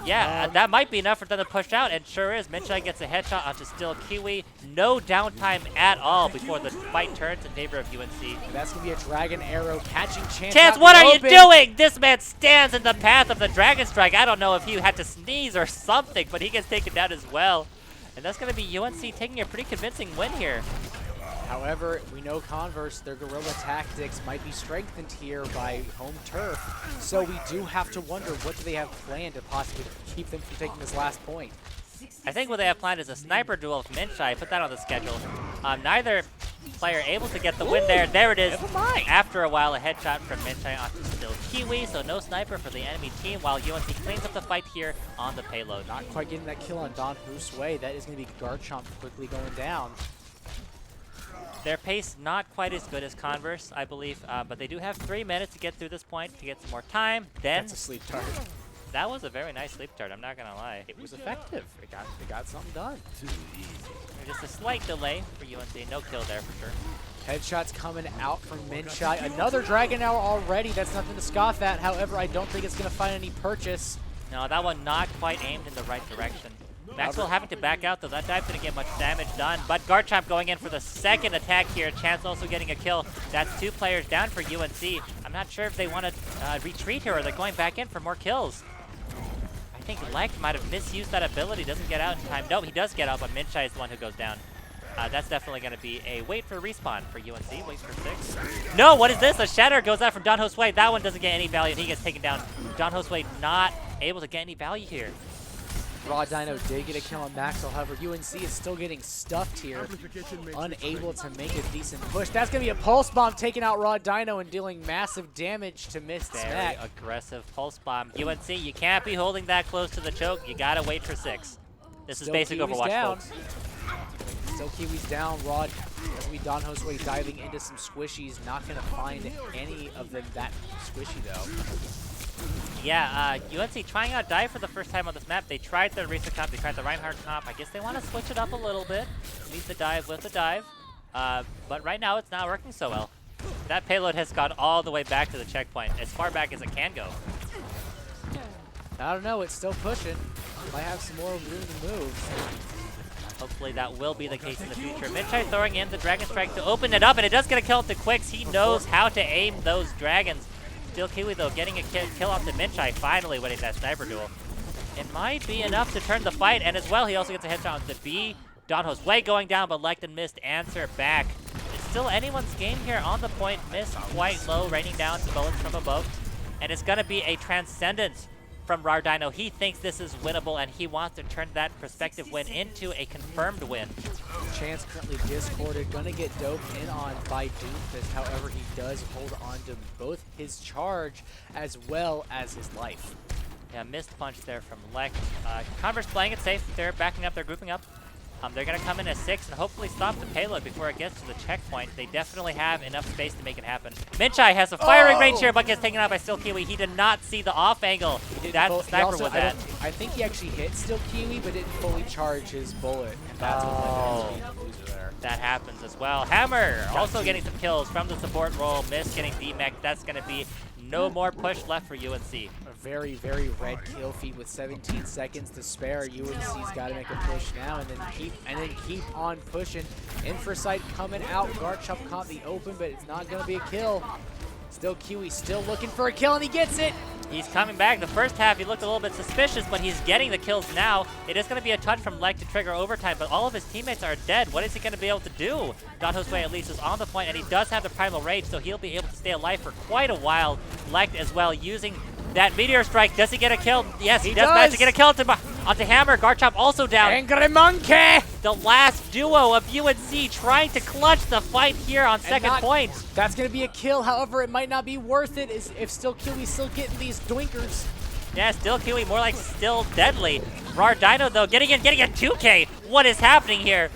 Yeah, that might be enough for them to push out, and sure is. Minchai gets a headshot onto Still Kiwi. No downtime at all before the fight turns in favor of UNC. That's going to be a Dragon Arrow catching Chance. Chance, what are you doing? This man stands in the path of the Dragon Strike. I don't know if he had to sneeze or something, but he gets taken down as well. And that's going to be UNC taking a pretty convincing win here. However, we know Converse, their guerrilla tactics might be strengthened here by home turf. So we do have to wonder, what do they have planned to possibly keep them from taking this last point? I think what they have planned is a sniper duel with Minchai. Put that on the schedule. Neither player able to get the win there. There it is. After a while, a headshot from Minchai onto Still Kiwi. So no sniper for the enemy team while UNC cleans up the fight here on the payload. Not quite getting that kill on Don Josue. That is going to be Garchomp quickly going down. Their pace not quite as good as Converse, I believe, but they do have 3 minutes to get through this point to get some more time. Then that's a sleep dart. That was a very nice sleep dart, I'm not gonna lie. It was effective. It got something done. Just a slight delay for UNC. No kill there for sure. Headshots coming out from Minchai. Another Dragon Hour already. That's nothing to scoff at. However, I don't think it's going to find any purchase. No, that one not quite aimed in the right direction. Maxwell having to back out, though. That dive didn't get much damage done. But Garchomp going in for the second attack here. Chance also getting a kill. That's 2 players down for UNC. I'm not sure if they want to retreat here or they're going back in for more kills. I think Lek might have misused that ability. Doesn't get out in time. No, he does get out, but Minchai is the one who goes down. That's definitely going to be a wait for respawn for UNC. Wait for 6. No, what is this? A shatter goes out from Don Josue. That one doesn't get any value, and he gets taken down. Don Josue not able to get any value here. Raw Dino did get a kill on Maxwell, however, UNC is still getting stuffed here, unable to make a decent push. That's going to be a Pulse Bomb taking out Raw Dino and dealing massive damage to Mist Very Smack. aggressive Pulse Bomb. UNC, you can't be holding that close to the choke. You got to wait for 6. This is basic Kiwi's Overwatch, down. folks. Still Kiwi's down. Rod, as we Don Josue diving into some squishies. Not going to find any of them that squishy, though. Yeah, UNC trying out dive for the first time on this map. They tried the Risa comp, they tried the Reinhardt comp. I guess they want to switch it up a little bit. Lead the dive with the dive. But right now, it's not working so well. That payload has gone all the way back to the checkpoint, as far back as it can go. I don't know. It's still pushing. Might have some more room to move. Hopefully that will be the case in the future. Minchai throwing in the Dragon Strike to open it up, and it does get a kill off the Quicks. He knows how to aim those dragons. Still Kiwi, though, getting a kill off the Minchai, finally winning that sniper duel. It might be enough to turn the fight, and as well, he also gets a headshot on the B. Don Josue going down, but Lekt and Mist answer back. It's still anyone's game here on the point. Mist quite low, raining down some bullets from above. And it's going to be a Transcendence from Rardino. He thinks this is winnable, and he wants to turn that prospective win into a confirmed win. Chance currently discorded, gonna get doped in on by Doomfist. However, he does hold on to both his charge as well as his life. Yeah, missed punch there from Lekt. Converse playing it safe. They're backing up, they're grouping up. They're going to come in as 6 and hopefully stop the payload before it gets to the checkpoint. They definitely have enough space to make it happen. Minchai has a firing range here, but gets taken out by Still Kiwi. He did not see the off angle that the sniper was at. I think he actually hit Still Kiwi, but didn't fully charge his bullet. And that's what led to the loser there. That happens as well. Hammer also getting some kills from the support role. Miss getting DMEC. That's going to be no more push left for UNC. A very, very red kill feed with 17 seconds to spare. UNC's got to make a push now and then keep on pushing. Infrasight coming out. Garchop caught the open, but it's not going to be a kill. Still Kiwi still looking for a kill, and he gets it. He's coming back. The first half, he looked a little bit suspicious, but he's getting the kills now. It is going to be a touch from Lekt to trigger overtime, but all of his teammates are dead. What is he going to be able to do? Don Josue at least is on the point, and he does have the Primal Rage, so he'll be able to stay alive for quite a while. Lekt as well using that Meteor Strike. Does he get a kill? Yes, he does manage to get a kill onto Hammer. Garchop also down. Angry Monkey! The last duo of UNC trying to clutch the fight here on second point. That's going to be a kill. However, it might not be worth it if Still Kiwi's still getting these doinkers. Yeah, Still Kiwi, more like Still Deadly. Rardino, though, getting a 2K. What is happening here?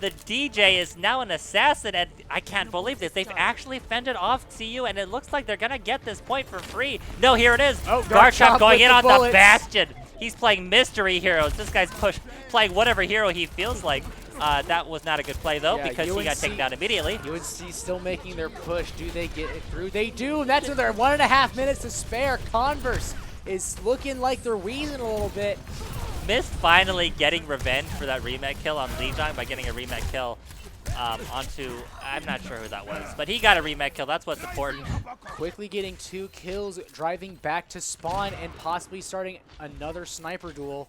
The DJ is now an assassin, and I can't believe this. They've actually fended off CU, and it looks like they're going to get this point for free. No, here it is. Oh, Garchop going in on bullets. the Bastion. He's playing mystery heroes. This guy's playing whatever hero he feels like. That was not a good play, though, because he got taken down immediately. UNC still making their push. Do they get it through? They do, and that's with their 1.5 minutes to spare. Converse is looking like they're wheezing a little bit. Mist finally getting revenge for that remake kill on Lijiang by getting a remake kill onto, I'm not sure who that was, but he got a remake kill. That's what's important. Quickly getting 2 kills, driving back to spawn, and possibly starting another sniper duel.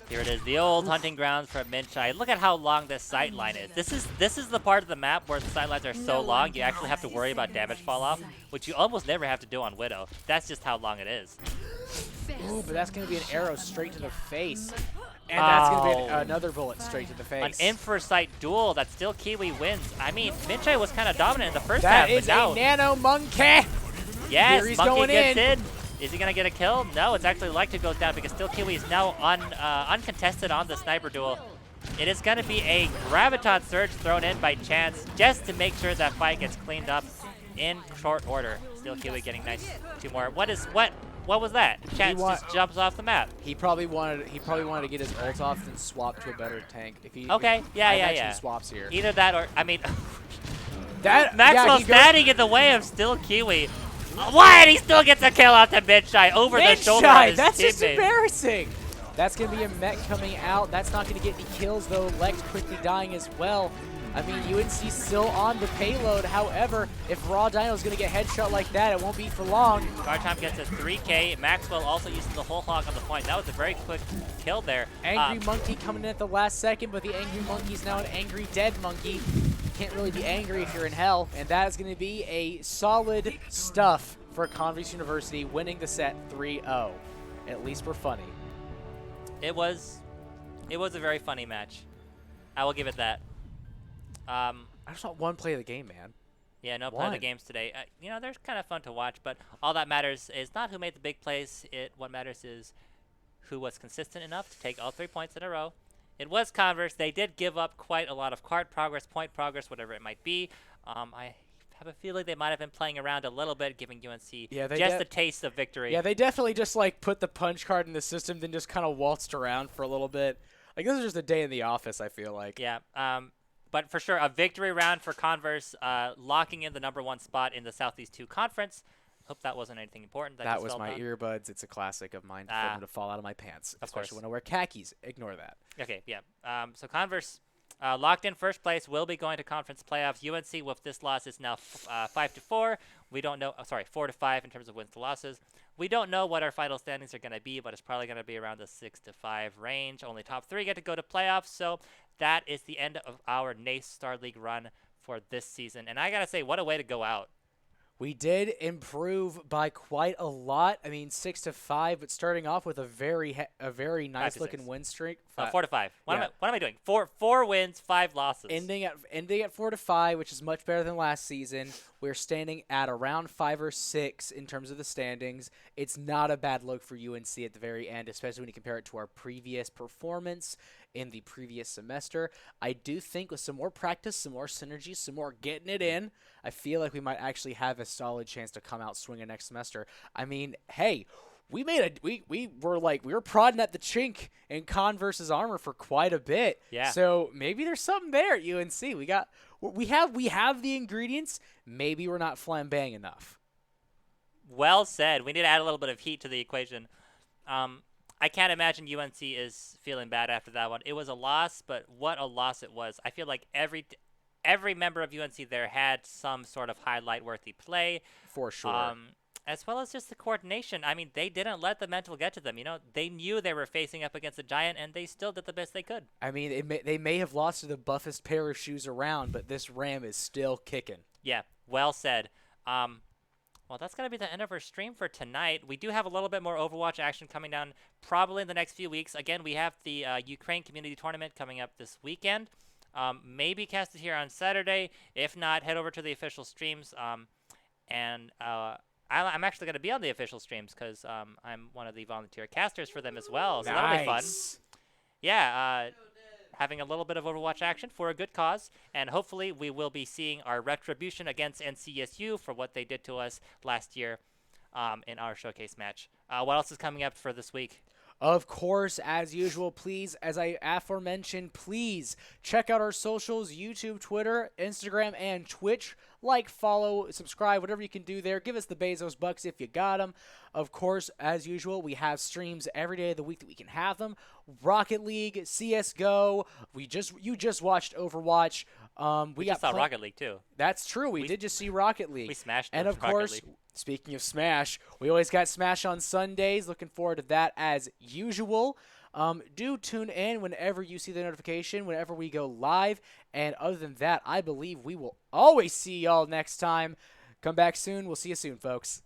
Here it is, the old hunting grounds for Minchai. Look at how long this sight line is. This is the part of the map where the sight lines are so long, you actually have to worry about damage fall off, which you almost never have to do on Widow. That's just how long it is. Ooh, but that's going to be an arrow straight to the face. And that's going to be another bullet straight to the face. An Infrasight duel that Still Kiwi wins. I mean, Minchai was kind of dominant in the first half, but now... That is a Nano Monkey! Yes, he's Monkey going gets in. Is he going to get a kill? No, it's actually Lekt who goes down because Still Kiwi is now uncontested on the sniper duel. It is going to be a Graviton Surge thrown in by Chance just to make sure that fight gets cleaned up in short order. Still Kiwi getting nice 2 more. What was that? Chance just jumps off the map. He probably wanted to get his ult off and swap to a better tank. Yeah. Swaps here. Either that or, I mean, that Maxwell's standing in the way of Still Kiwi. What? He still gets a kill out to Minchai over the shoulder of his That's teammate. just embarrassing. That's going to be a mech coming out. That's not going to get any kills, though. Lekt quickly dying as well. I mean, UNC's still on the payload. However, if Raw Dino's going to get headshot like that, it won't be for long. Garchomp gets a 3K. Maxwell also uses the whole hog on the point. That was a very quick kill there. Angry Monkey coming in at the last second, but the Angry Monkey's now an angry dead monkey. You can't really be angry if you're in hell, and that is going to be a solid stuff for Converse University winning the set 3-0, at least for funny. It was a very funny match. I will give it that. I just want one play of the game, man. Yeah, no play of the games today. They're kind of fun to watch, but all that matters is not who made the big plays. What matters is who was consistent enough to take all 3 points in a row. It was Converse. They did give up quite a lot of card progress, point progress, whatever it might be. I have a feeling they might have been playing around a little bit, giving UNC just a taste of victory. Yeah, they definitely just like put the punch card in the system, then just kind of waltzed around for a little bit. Like this is just a day in the office, I feel like. Yeah. But for sure, a victory round for Converse, locking in the #1 spot in the Southeast 2 Conference. Hope that wasn't anything important. That was my earbuds. It's a classic of mine for them to fall out of my pants. Especially when I wear khakis. Ignore that. Okay, yeah. So Converse locked in first place, will be going to conference playoffs. UNC with this loss is now 5-4. We don't know. 4-5 in terms of wins to losses. We don't know what our final standings are going to be, but it's probably going to be around the 6-5 range. Only top 3 get to go to playoffs. So that is the end of our NACE Starleague run for this season. And I got to say, what a way to go out. We did improve by quite a lot. I mean, 6-5, but starting off with a very nice looking win streak. 4-5. What am I doing? Four wins, 5 losses. Ending at 4-5, which is much better than last season. We're standing at around 5 or 6 in terms of the standings. It's not a bad look for UNC at the very end, especially when you compare it to our previous performance in the previous semester. I do think with some more practice, some more synergy, some more getting it in, I feel like we might actually have a solid chance to come out swinging next semester. I mean, hey, we were prodding at the chink in Converse's armor for quite a bit. Yeah. So maybe there's something there at UNC. We have the ingredients. Maybe we're not flambang enough. Well said. We need to add a little bit of heat to the equation. I can't imagine UNC is feeling bad after that one. It was a loss, but what a loss it was. I feel like every member of UNC there had some sort of highlight-worthy play. For sure. As well as just the coordination. I mean, they didn't let the mental get to them. They knew they were facing up against a giant, and they still did the best they could. I mean, they may have lost to the buffest pair of shoes around, but this Ram is still kicking. Yeah, well said. Well, that's going to be the end of our stream for tonight. We do have a little bit more Overwatch action coming down probably in the next few weeks. Again, we have the Ukraine Community Tournament coming up this weekend. Maybe cast it here on Saturday. If not, head over to the official streams. I'm actually going to be on the official streams because I'm one of the volunteer casters for them as well. So that'll be fun. Yeah, having a little bit of Overwatch action for a good cause, and hopefully we will be seeing our retribution against NCSU for what they did to us last year in our showcase match. What else is coming up for this week? Of course, as usual, please, as I aforementioned, please check out our socials, YouTube, Twitter, Instagram, and Twitch. Like, follow, subscribe, whatever you can do there. Give us the Bezos bucks if you got them. Of course, as usual, we have streams every day of the week that we can have them. Rocket League, CSGO. You just watched Overwatch. We just saw Rocket League, too. That's true. We did just see Rocket League. We smashed and of Rocket course, League. Speaking of Smash, we always got Smash on Sundays. Looking forward to that as usual. Do tune in whenever you see the notification, whenever we go live. And other than that, I believe we will always see y'all next time. Come back soon. We'll see you soon, folks.